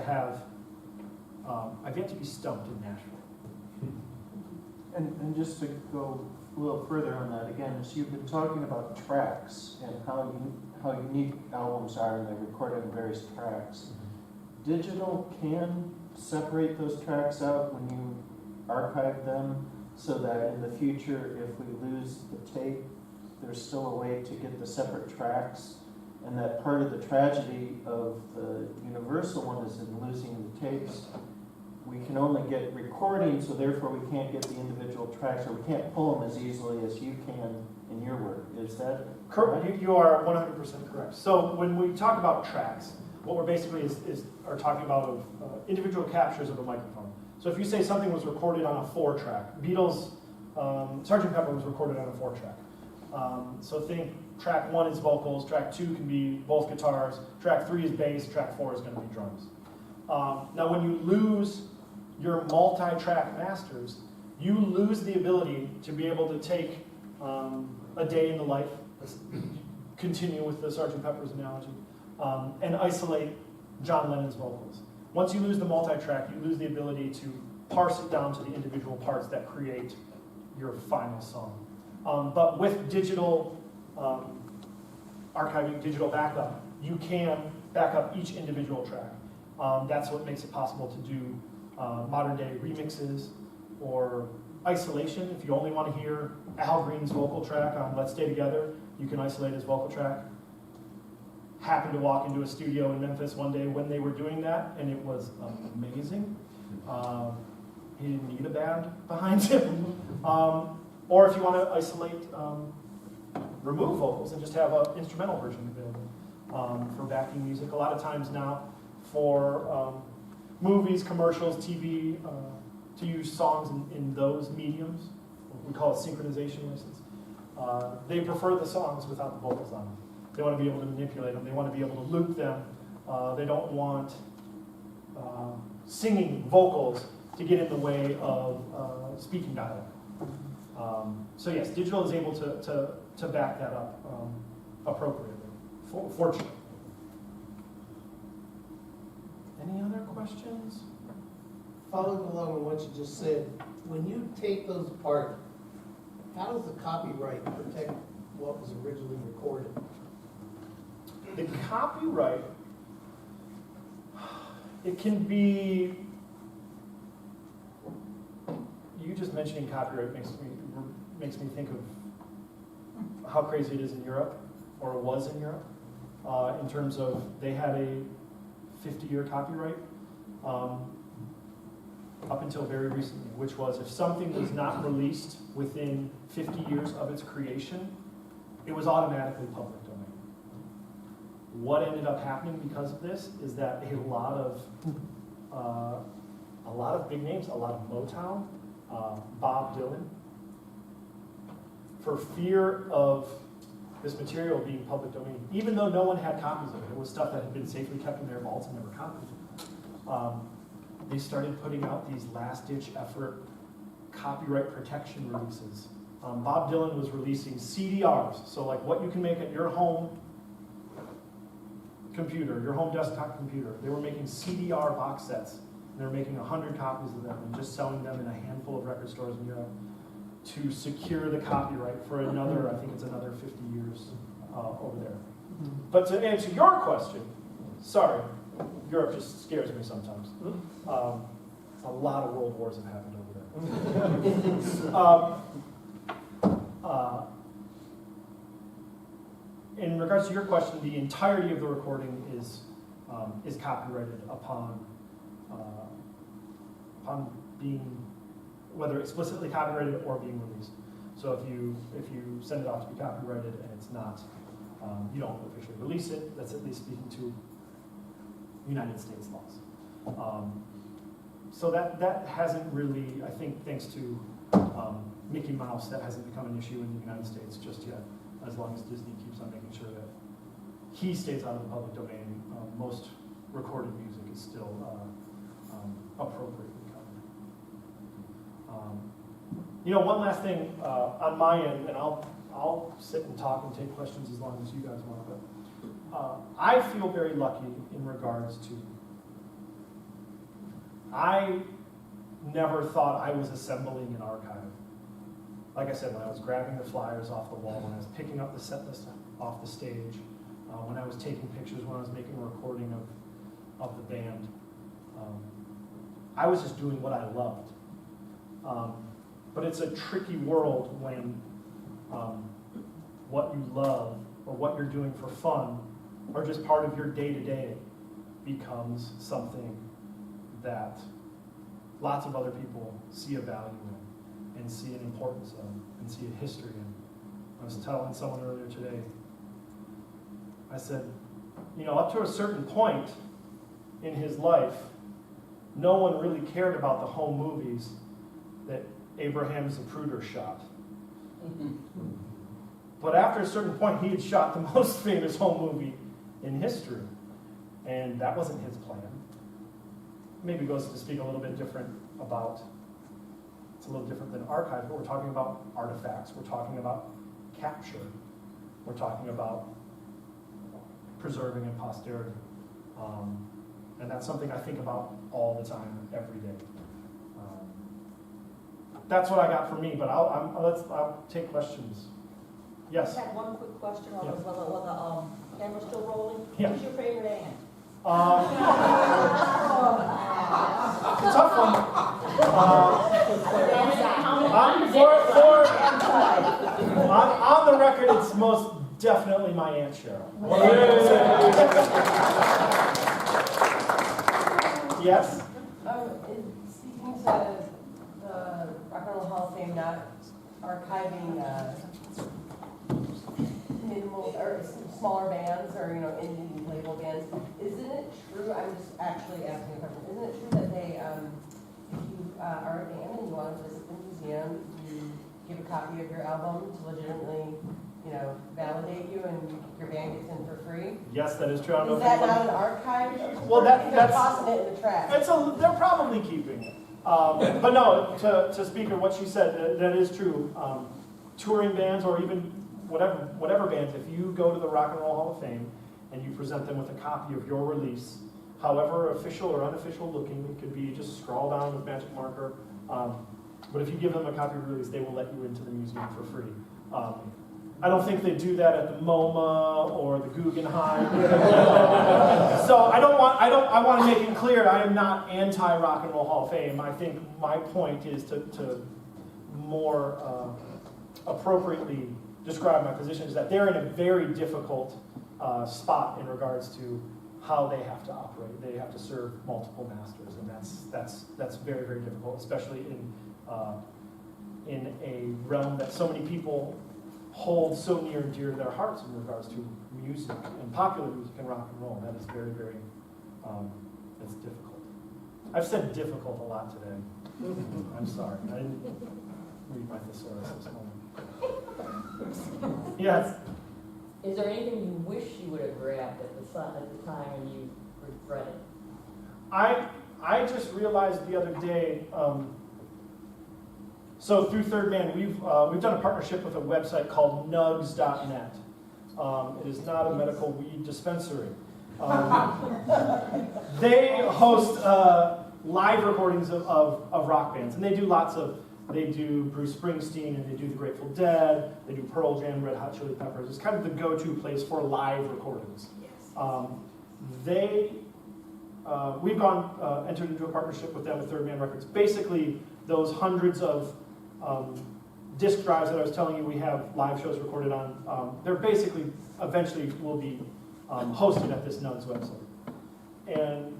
be stumped in Nashville. And just to go a little further on that, again, so you've been talking about tracks and how unique albums are and they're recorded in various tracks. Digital can separate those tracks out when you archive them so that in the future, if we lose the tape, there's still a way to get the separate tracks. And that part of the tragedy of the Universal one is in losing the tapes. We can only get recordings, so therefore we can't get the individual tracks, or we can't pull them as easily as you can in your work. Is that correct? You are 100% correct. So when we talk about tracks, what we're basically are talking about of individual captures of a microphone. So if you say something was recorded on a 4-track, Beatles, Sgt. Pepper was recorded on a 4-track. So think track 1 is vocals, track 2 can be both guitars, track 3 is bass, track 4 is going to be drums. Now when you lose your multi-track masters, you lose the ability to be able to take a day in the life, let's continue with the Sgt. Pepper's analogy, and isolate John Lennon's vocals. Once you lose the multi-track, you lose the ability to parse it down to the individual parts that create your final song. But with digital archiving, digital backup, you can back up each individual track. That's what makes it possible to do modern day remixes or isolation. If you only want to hear Al Green's vocal track on Let's Stay Together, you can isolate his vocal track. Happened to walk into a studio in Memphis one day when they were doing that, and it was amazing. He didn't need a band behind him. Or if you want to isolate, remove vocals and just have an instrumental version available for backing music. A lot of times now for movies, commercials, TV, to use songs in those mediums, we call it synchronization license. They prefer the songs without the vocals on them. They want to be able to manipulate them. They want to be able to loop them. They don't want singing vocals to get in the way of speaking dialogue. So yes, digital is able to back that up appropriately, fortunately. Any other questions? Following along on what you just said, when you take those apart, how does the copyright protect what was originally recorded? The copyright, it can be, you just mentioning copyright makes me think of how crazy it is in Europe, or it was in Europe, in terms of they had a 50-year copyright up until very recently, which was if something was not released within 50 years of its creation, it was automatically public domain. What ended up happening because of this is that a lot of big names, a lot of Motown, Bob Dylan, for fear of this material being public domain, even though no one had copies of it. It was stuff that had been safely kept in their vaults and never copied. They started putting out these last-ditch effort copyright protection releases. Bob Dylan was releasing CDRs, so like what you can make at your home computer, your home desktop computer. They were making CDR box sets. They were making 100 copies of them and just selling them in a handful of record stores in Europe to secure the copyright for another, I think it's another 50 years over there. But to answer your question, sorry, Europe just scares me sometimes. A lot of world wars have happened over there. In regards to your question, the entirety of the recording is copyrighted upon being, whether explicitly copyrighted or being released. So if you send it off to be copyrighted and it's not, you don't officially release it. That's at least speaking to United States laws. So that hasn't really, I think, thanks to Mickey Mouse, that hasn't become an issue in the United States just yet. As long as Disney keeps on making sure that he stays out of the public domain, most recorded music is still appropriately covered. One last thing on my end, and I'll sit and talk and take questions as long as you guys want, but I feel very lucky in regards to, I never thought I was assembling an archive. Like I said, when I was grabbing the flyers off the wall, when I was picking up the set list off the stage, when I was taking pictures, when I was making a recording of the band, I was just doing what I loved. But it's a tricky world when what you love or what you're doing for fun or just part of your day-to-day becomes something that lots of other people see a value in and see an importance of and see a history in. I was telling someone earlier today, I said, up to a certain point in his life, no one really cared about the home movies that Abraham Zapruder shot. But after a certain point, he had shot the most famous home movie in history. And that wasn't his plan. Maybe goes to speak a little bit different about, it's a little different than archive, but we're talking about artifacts, we're talking about capture, we're talking about preserving in posterity. And that's something I think about all the time, every day. That's what I got for me, but I'll take questions. Yes? I had one quick question while the camera's still rolling. Yeah. Who's your favorite aunt? It's a tough one. On the record, it's most definitely my Aunt Cheryl. Yes? Speaking to the Rock and Roll Hall of Fame not archiving minimal or smaller bands or indie label bands, isn't it true? I'm just actually asking a question. Isn't it true that they, if you are a band and you want to visit the museum, you give a copy of your album to legitimately, validate you and your band gets in for free? Yes, that is true. I don't know Is if that anyone- not an archive? Well, that's tossing it in the trash. they're probably keeping it. But no, to speak of what she said, that is true. Touring bands or even whatever bands, if you go to the Rock and Roll Hall of Fame and you present them with a copy of your release, however official or unofficial looking, it could be just scrawl down with magic marker. But if you give them a copy of your release, they will let you into the museum for free. I don't think they do that at the MoMA or the Guggenheim. So I want to make it clear, I am not anti-Rock and Roll Hall of Fame. I think my point is to more appropriately describe my position is that they're in a very difficult spot in regards to how they have to operate. They have to serve multiple masters, and that's very, very difficult, especially in a realm that so many people hold so near and dear to their hearts in regards to music and popular music and rock and roll. That is very, very, it's difficult. I've said difficult a lot today. I'm sorry. I didn't read my thesaurus this morning. Yes? Is there anything you wish you would have grabbed at the time and you regret it? I just realized the other day, so through Third Man, we've done a partnership with a website called nugs.net. It is not a medical weed dispensary. They host live recordings of rock bands, and they do they do Bruce Springsteen, and they do the Grateful Dead, they do Pearl Jam, Red Hot Chili Peppers. It's kind of the go-to place for live recordings. We've entered into a partnership with them with Third Man Records. Basically, those hundreds of disc drives that I was telling you we have live shows recorded on, they're basically, eventually will be hosted at this Nugs website. And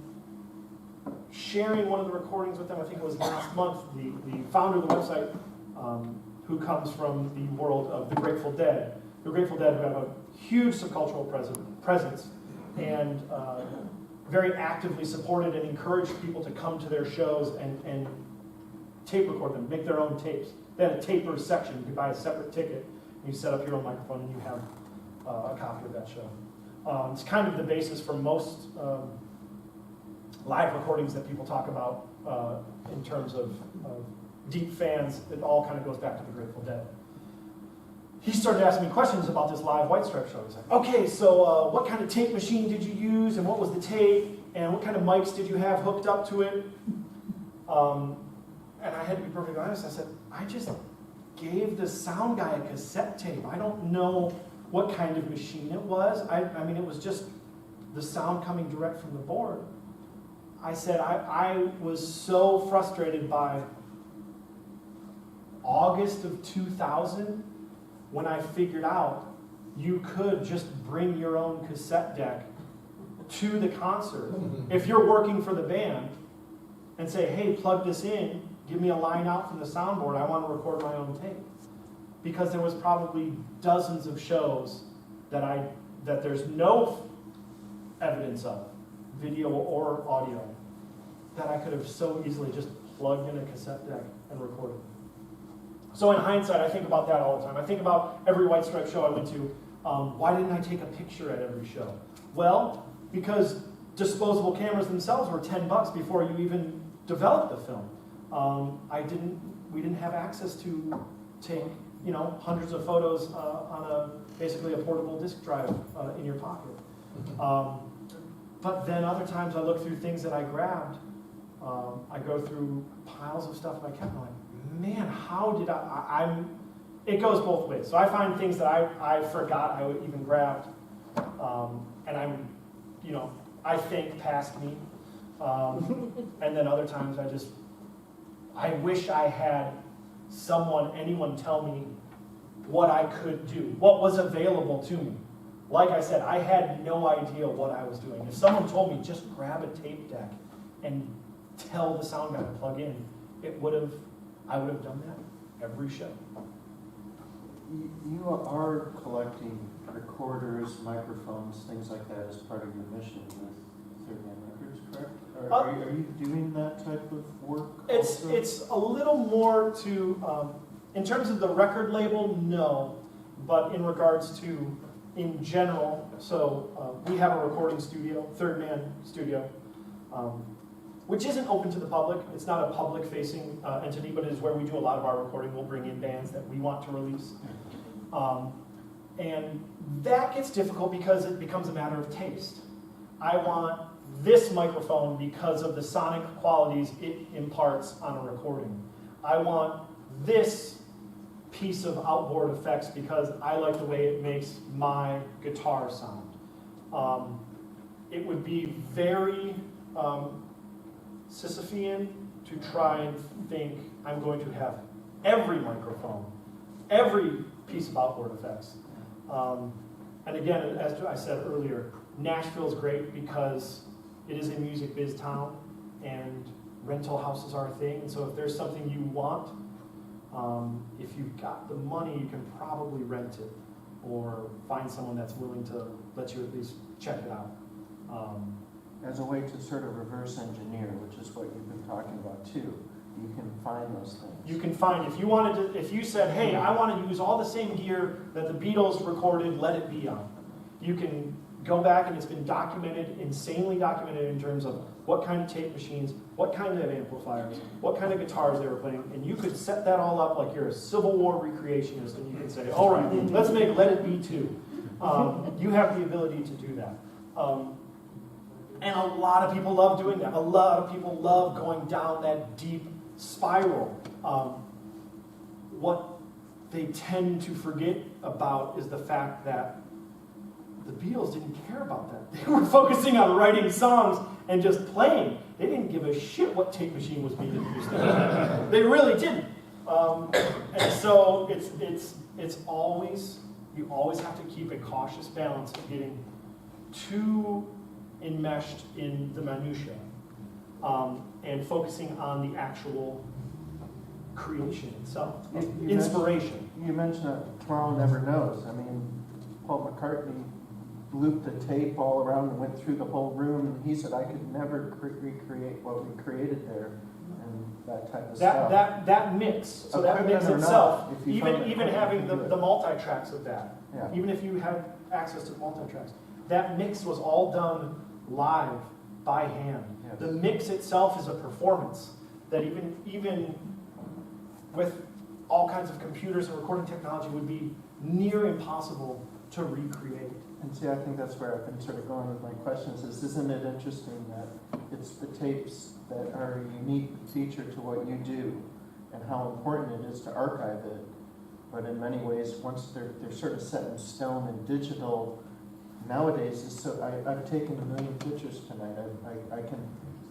sharing one of the recordings with them, I think it was last month, the founder of the website, who comes from the world of the Grateful Dead. The Grateful Dead, who have a huge subcultural presence and very actively supported and encouraged people to come to their shows and tape record them, make their own tapes. They had a tapers section. You could buy a separate ticket, and you set up your own microphone, and you have a copy of that show. It's kind of the basis for most live recordings that people talk about in terms of deep fans. It all kind of goes back to the Grateful Dead. He started asking me questions about this live White Stripe show. He's like, okay, so what kind of tape machine did you use, and what was the tape, and what kind of mics did you have hooked up to it? And I had to be perfectly honest. I said, I just gave the sound guy a cassette tape. I don't know what kind of machine it was. I mean, it was just the sound coming direct from the board. I said, I was so frustrated by August of 2000 when I figured out you could just bring your own cassette deck to the concert. If you're working for the band and say, hey, plug this in, give me a line out from the soundboard, I want to record my own tape. Because there was probably dozens of shows that there's no evidence of, video or audio, that I could have so easily just plugged in a cassette deck and recorded. So in hindsight, I think about that all the time. I think about every White Stripe show I went to. Why didn't I take a picture at every show? Well, because disposable cameras themselves were $10 before you even developed the film. We didn't have access to take hundreds of photos on basically a portable disk drive in your pocket. But then other times I look through things that I grabbed. I go through piles of stuff and I kept going, man, how did it goes both ways. So I find things that I forgot I would even grabbed, and I think past me. And then other times I wish I had anyone tell me what I could do, what was available to me. Like I said, I had no idea what I was doing. If someone told me just grab a tape deck and tell the sound guy to plug in, I would have done that every show. You are collecting recorders, microphones, things like that as part of your mission with Third Man Records, correct? Are you doing that type of work? It's a little more to, in terms of the record label, no, but in regards to, in general, so we have a recording studio, Third Man Studio, which isn't open to the public. It's not a public-facing entity, but it is where we do a lot of our recording. We'll bring in bands that we want to release. And that gets difficult because it becomes a matter of taste. I want this microphone because of the sonic qualities it imparts on a recording. I want this piece of outboard effects because I like the way it makes my guitar sound. It would be very Sisyphean to try and think I'm going to have every microphone, every piece of outboard effects. And again, as I said earlier, Nashville's great because it is a music biz town and rental houses are a thing. And so if there's something you want, if you've got the money, you can probably rent it or find someone that's willing to let you at least check it out. As a way to sort of reverse engineer, which is what you've been talking about too. you can find those things. You can find, if you wanted to, if you said, hey, I want to use all the same gear that the Beatles recorded Let It Be on, you can go back and it's been documented, insanely documented in terms of what kind of tape machines, what kind of amplifiers, what kind of guitars they were playing, and you could set that all up like you're a Civil War recreationist and you can say, all right, let's make Let It Be 2. You have the ability to do that. And a lot of people love doing that. A lot of people love going down that deep spiral. What they tend to forget about is the fact that the Beatles didn't care about that. They were focusing on writing songs and just playing. They didn't give a shit what tape machine was being used. They really didn't. And so it's always, you always have to keep a cautious balance of getting too enmeshed in the minutiae and focusing on the actual creation itself, inspiration. You mentioned that Tomorrow Never Knows. I mean, Paul McCartney looped the tape all around and went through the whole room, and he said, I could never recreate what we created there, and that type of stuff. That mix, so that mix itself, even having the multi-tracks of that, yeah. even if you had access to the multi-tracks, that mix was all done live by hand. Yes. The mix itself is a performance that even with all kinds of computers and recording technology would be near impossible to recreate. And see, I think that's where I've been sort of going with my questions is, isn't it interesting that it's the tapes that are a unique feature to what you do and how important it is to archive it, but in many ways, once they're sort of set in stone and digital, nowadays, so I've taken 1 million pictures tonight. I can,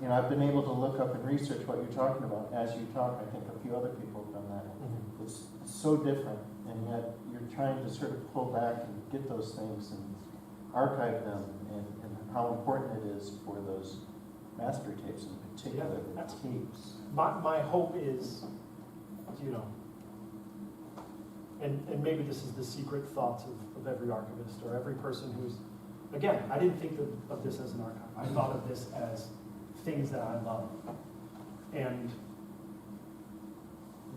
you know, I've been able to look up and research what you're talking about as you talk. I think a few other people have done that. Mm-hmm. It's so different, and yet you're trying to sort of pull back and get those things and archive them, and how important it is for those master tapes in particular, Yeah, the tapes. My hope is, you know, and maybe this is the secret thoughts of every archivist or every person who's, again, I didn't think of this as an archive. I thought of this as things that I love. And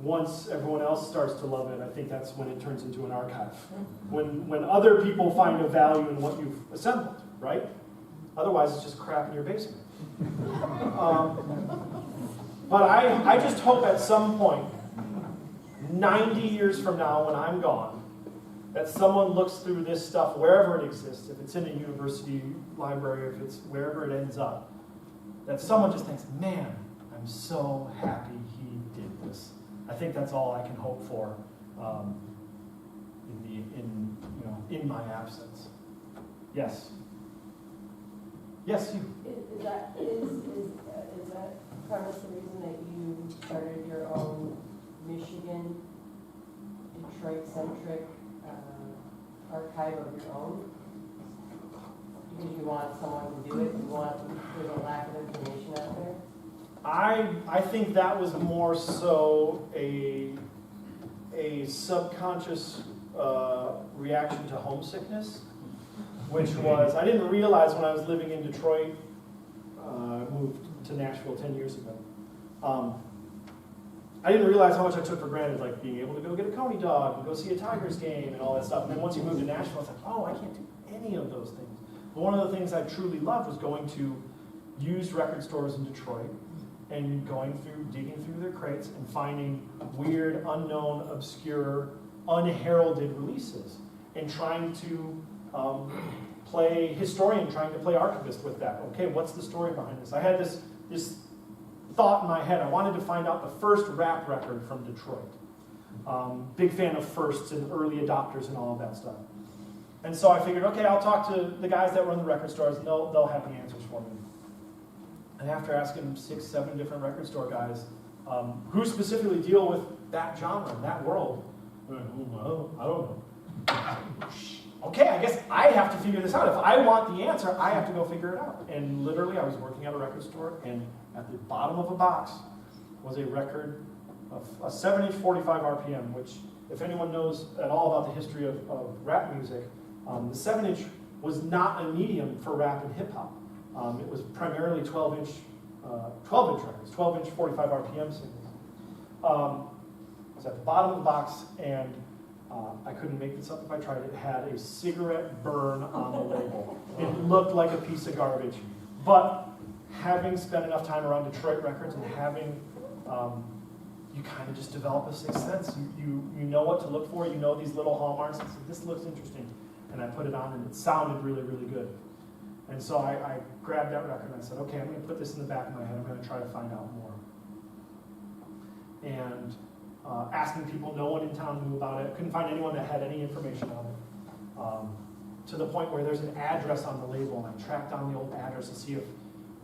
once everyone else starts to love it, I think that's when it turns into an archive. When other people find a value in what you've assembled, right? Otherwise, it's just crap in your basement. But I just hope at some point, 90 years from now when I'm gone, that someone looks through this stuff wherever it exists, if it's in a university library, if it's wherever it ends up, that someone just thinks, man, I'm so happy he did this. I think that's all I can hope for in my absence. Yes. Yes, you. Is that premise the reason that you started your own Michigan, Detroit-centric archive of your own? Because you want someone to do it, there's a lack of information out there? I think that was more so a subconscious reaction to homesickness, which was, I didn't realize when I was living in Detroit, I moved to Nashville 10 years ago. I didn't realize how much I took for granted, like being able to go get a Coney dog and go see a Tigers game and all that stuff. And then once you move to Nashville, it's like, oh, I can't do any of those things. But one of the things I truly loved was going to used record stores in Detroit and digging through their crates and finding weird, unknown, obscure, unheralded releases and trying to play historian, trying to play archivist with that. Okay, what's the story behind this? I had this thought in my head. I wanted to find out the first rap record from Detroit. Big fan of firsts and early adopters and all of that stuff. And so I figured, okay, I'll talk to the guys that run the record stores and they'll have the answers for me. And after asking 6, 7 different record store guys who specifically deal with that genre, that world, well, I don't know. Okay, I guess I have to figure this out. If I want the answer, I have to go figure it out. And literally, I was working at a record store, and at the bottom of a box was a record of a 7-inch 45 RPM, which, if anyone knows at all about the history of rap music, the 7-inch was not a medium for rap and hip-hop. It was primarily 12-inch records, 12-inch 45 RPM singles. It was at the bottom of the box, and I couldn't make this up if I tried. It had a cigarette burn on the label. It looked like a piece of garbage. But having spent enough time around Detroit records and having, you kind of just develop a sixth sense. You know what to look for. You know these little hallmarks. And so this looks interesting. And I put it on, and it sounded really, really good. And so I grabbed that record, and I said, okay, I'm going to put this in the back of my head. I'm going to try to find out more. And asking people, no one in town knew about it. Couldn't find anyone that had any information on it. To the point where there's an address on the label, and I tracked down the old address to see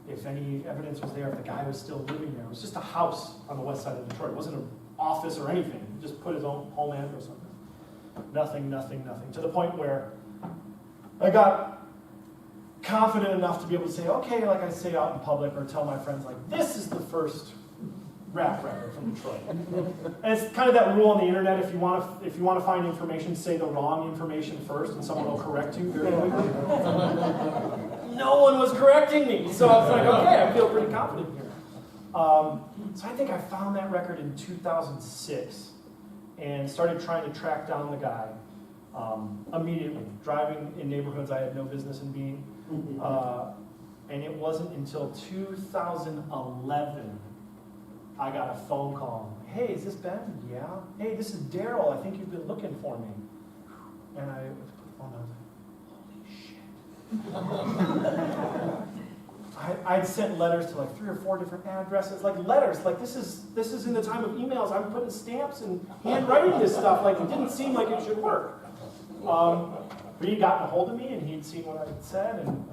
if any evidence was there, if the guy was still living there. It was just a house on the west side of Detroit. It wasn't an office or anything. He just put his own home address on there. Nothing. To the point where I got confident enough to be able to say, okay, like I say out in public or tell my friends, like, this is the first rap record from Detroit. And it's kind of that rule on the internet, if you want to find information, say the wrong information first and someone will correct you very quickly. No one was correcting me, so I was like, okay, I feel pretty confident here. So I think I found that record in 2006 and started trying to track down the guy immediately, driving in neighborhoods I had no business in being. And it wasn't until 2011 I got a phone call. Hey, is this Ben? Yeah. Hey, this is Daryl. I think you've been looking for me. And I put the phone down. I was like, holy shit. I'd sent letters to like 3 or 4 different addresses, like letters. Like this is in the time of emails. I'm putting stamps and handwriting this stuff. Like it didn't seem like it should work. But he'd gotten a hold of me and he'd seen what I had said, and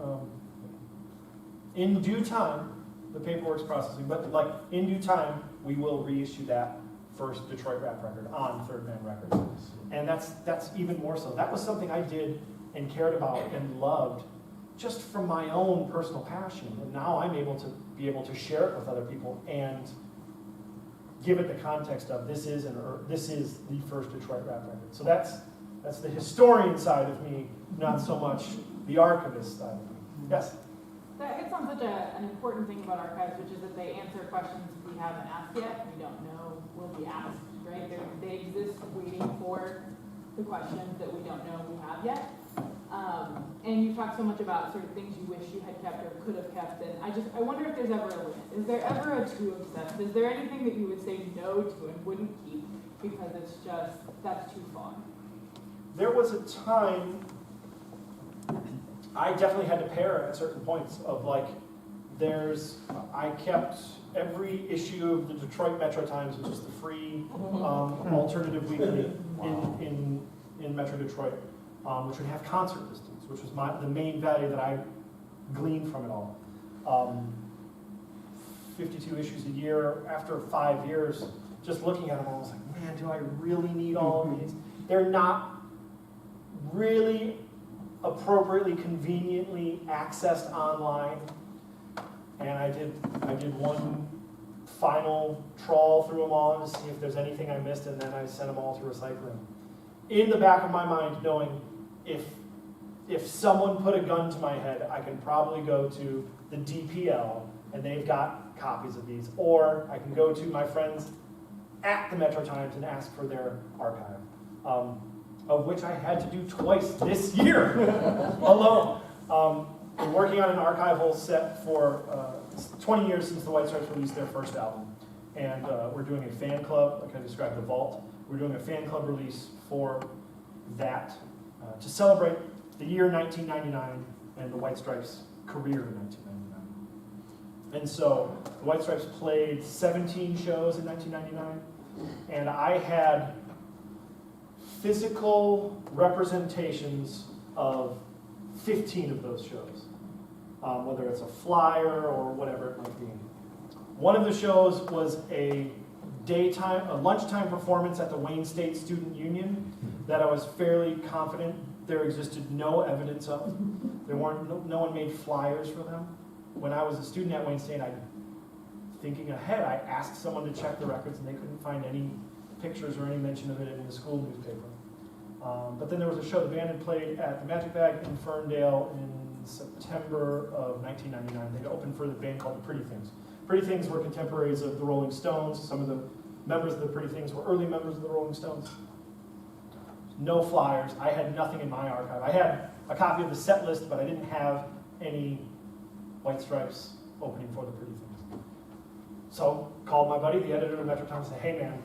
in due time, the paperwork's processing, but like in due time, we will reissue that first Detroit rap record on Third Man Records. And that's even more so. That was something I did and cared about and loved just from my own personal passion. And now I'm able to share it with other people and give it the context of this is the first Detroit rap record. So that's the historian side of me, not so much the archivist side of me. Yes? That hits on such an important thing about archives, which is that they answer questions we haven't asked yet, we don't know will be asked, right? They exist waiting for the questions that we don't know we have yet. And you talk so much about sort of things you wish you had kept or could have kept, and I wonder if there's ever a limit. Is there ever a too obsessed? Is there anything that you would say no to and wouldn't keep because it's just, that's too far? There was a time I definitely had to pair at certain points of like, I kept every issue of the Detroit Metro Times, which is the free alternative weekly in Metro Detroit, which would have concert listings, which was the main value that I gleaned from it all. 52 issues a year. After 5 years, just looking at them, I was like, man, do I really need all of these? They're not really appropriately, conveniently accessed online. And I did one final trawl through them all to see if there's anything I missed, and then I sent them all to recycling. In the back of my mind, knowing if someone put a gun to my head, I can probably go to the DPL, and they've got copies of these. Or I can go to my friends at the Metro Times and ask for their archive, of which I had to do twice this year alone. We're working on an archival set for 20 years since the White Stripes released their first album. And we're doing a fan club, like I described the vault. We're doing a fan club release for that to celebrate the year 1999 and the White Stripes' career in 1999. And so the White Stripes played 17 shows in 1999, and I had physical representations of 15 of those shows, whether it's a flyer or whatever it might be. One of the shows was a lunchtime performance at the Wayne State Student Union that I was fairly confident there existed no evidence of. No one made flyers for them. When I was a student at Wayne State, thinking ahead, I asked someone to check the records, and they couldn't find any pictures or any mention of it in the school newspaper. But then there was a show the band had played at the Magic Bag in Ferndale in September of 1999. They'd opened for the band called the Pretty Things. Pretty Things were contemporaries of the Rolling Stones, some of the members of the Pretty Things were early members of the Rolling Stones. No flyers. I had nothing in my archive. I had a copy of the set list, but I didn't have any White Stripes opening for the Pretty Things. So called my buddy, the editor of Metro Times, and said, hey man,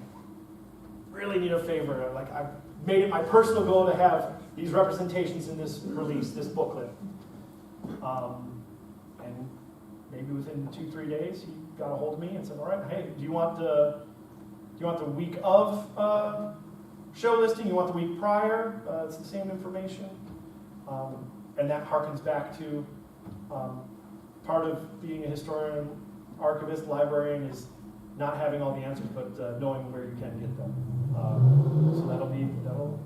really need a favor. Like, I've made it my personal goal to have these representations in this release, this booklet. And maybe within 2-3 days, he got a hold of me and said, all right, hey, do you want the week of show listing? You want the week prior? It's the same information. And that harkens back to part of being a historian, archivist, librarian is not having all the answers, but knowing where you can get them. So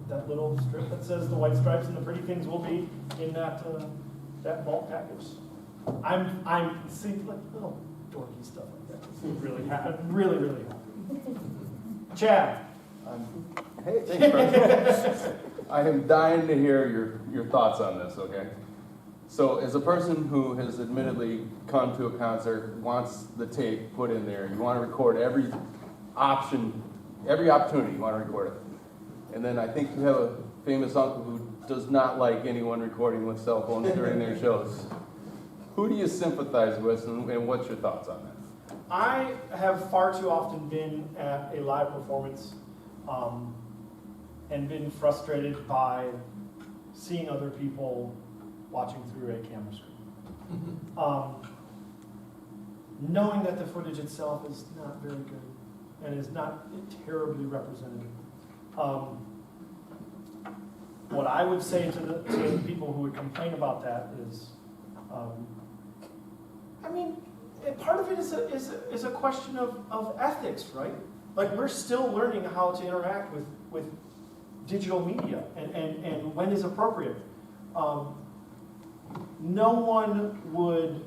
that little strip that says the White Stripes and the Pretty Things will be in that bulk package. I'm seeing like little dorky stuff like that. It's really happy. Really, really happy. Chad. Hey, thanks, Brent. I am dying to hear your thoughts on this, okay? So as a person who has admittedly come to a concert, wants the tape put in there, you want to record every opportunity you want to record it. And then I think you have a famous uncle who does not like anyone recording with cell phones during their shows. Who do you sympathize with, and what's your thoughts on that? I have far too often been at a live performance and been frustrated by seeing other people watching through a camera screen. Knowing that the footage itself is not very good and is not terribly representative. What I would say to the people who would complain about that is, part of it is a question of ethics, right? Like, we're still learning how to interact with digital media and when is appropriate. No one would,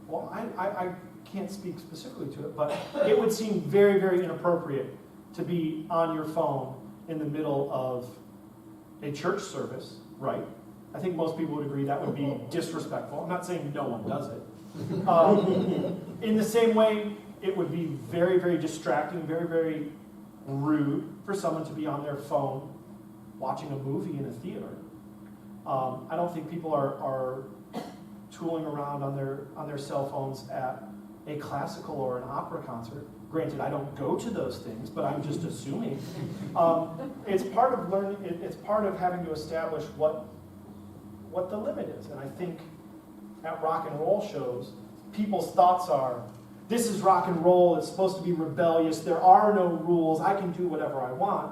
well, I can't speak specifically to it, but it would seem very, very inappropriate to be on your phone in the middle of a church service, right? I think most people would agree that would be disrespectful. I'm not saying no one does it. In the same way, it would be very, very distracting, very, very rude for someone to be on their phone watching a movie in a theater. I don't think people are tooling around on their cell phones at a classical or an opera concert. Granted, I don't go to those things, but I'm just assuming. It's part of learning. It's part of having to establish what the limit is. And I think at rock and roll shows, people's thoughts are, this is rock and roll, it's supposed to be rebellious, there are no rules, I can do whatever I want,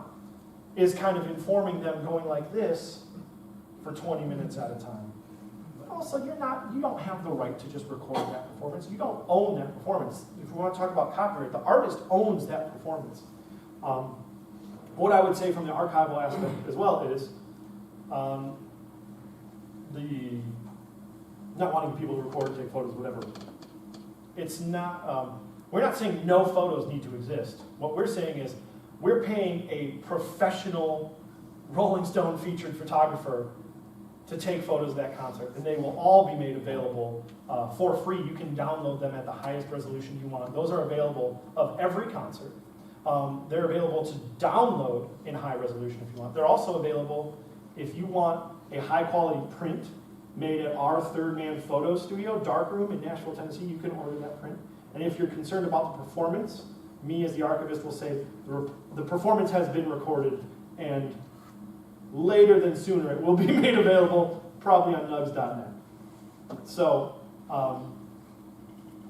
is kind of informing them going like this for 20 minutes at a time. But also, you don't have the right to just record that performance. You don't own that performance. If we want to talk about copyright, the artist owns that performance. What I would say from the archival aspect as well is the not wanting people to record, take photos, whatever. It's not, we're not saying no photos need to exist. What we're saying is we're paying a professional Rolling Stone featured photographer to take photos of that concert, and they will all be made available for free. You can download them at the highest resolution you want. Those are available of every concert. They're available to download in high resolution if you want. They're also available if you want a high quality print made at our Third Man Photo Studio, Darkroom in Nashville, Tennessee. You can order that print. And if you're concerned about the performance, me as the archivist will say the performance has been recorded, and later than sooner it will be made available, probably on nugs.net. So,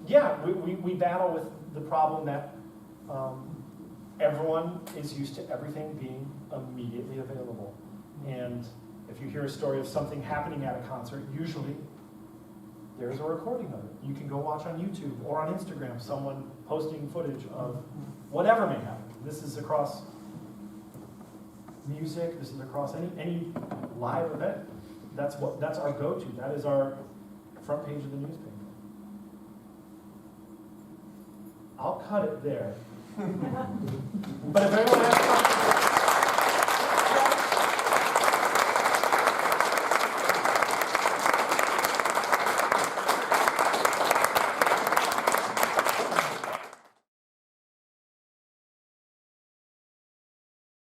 yeah, we battle with the problem that everyone is used to everything being immediately available. And if you hear a story of something happening at a concert, usually there's a recording of it. You can go watch on YouTube or on Instagram someone posting footage of whatever may happen. This is across music, this is across any live event. That's our go-to. That is our front page of the newspaper. I'll cut it there. But if anyone has questions,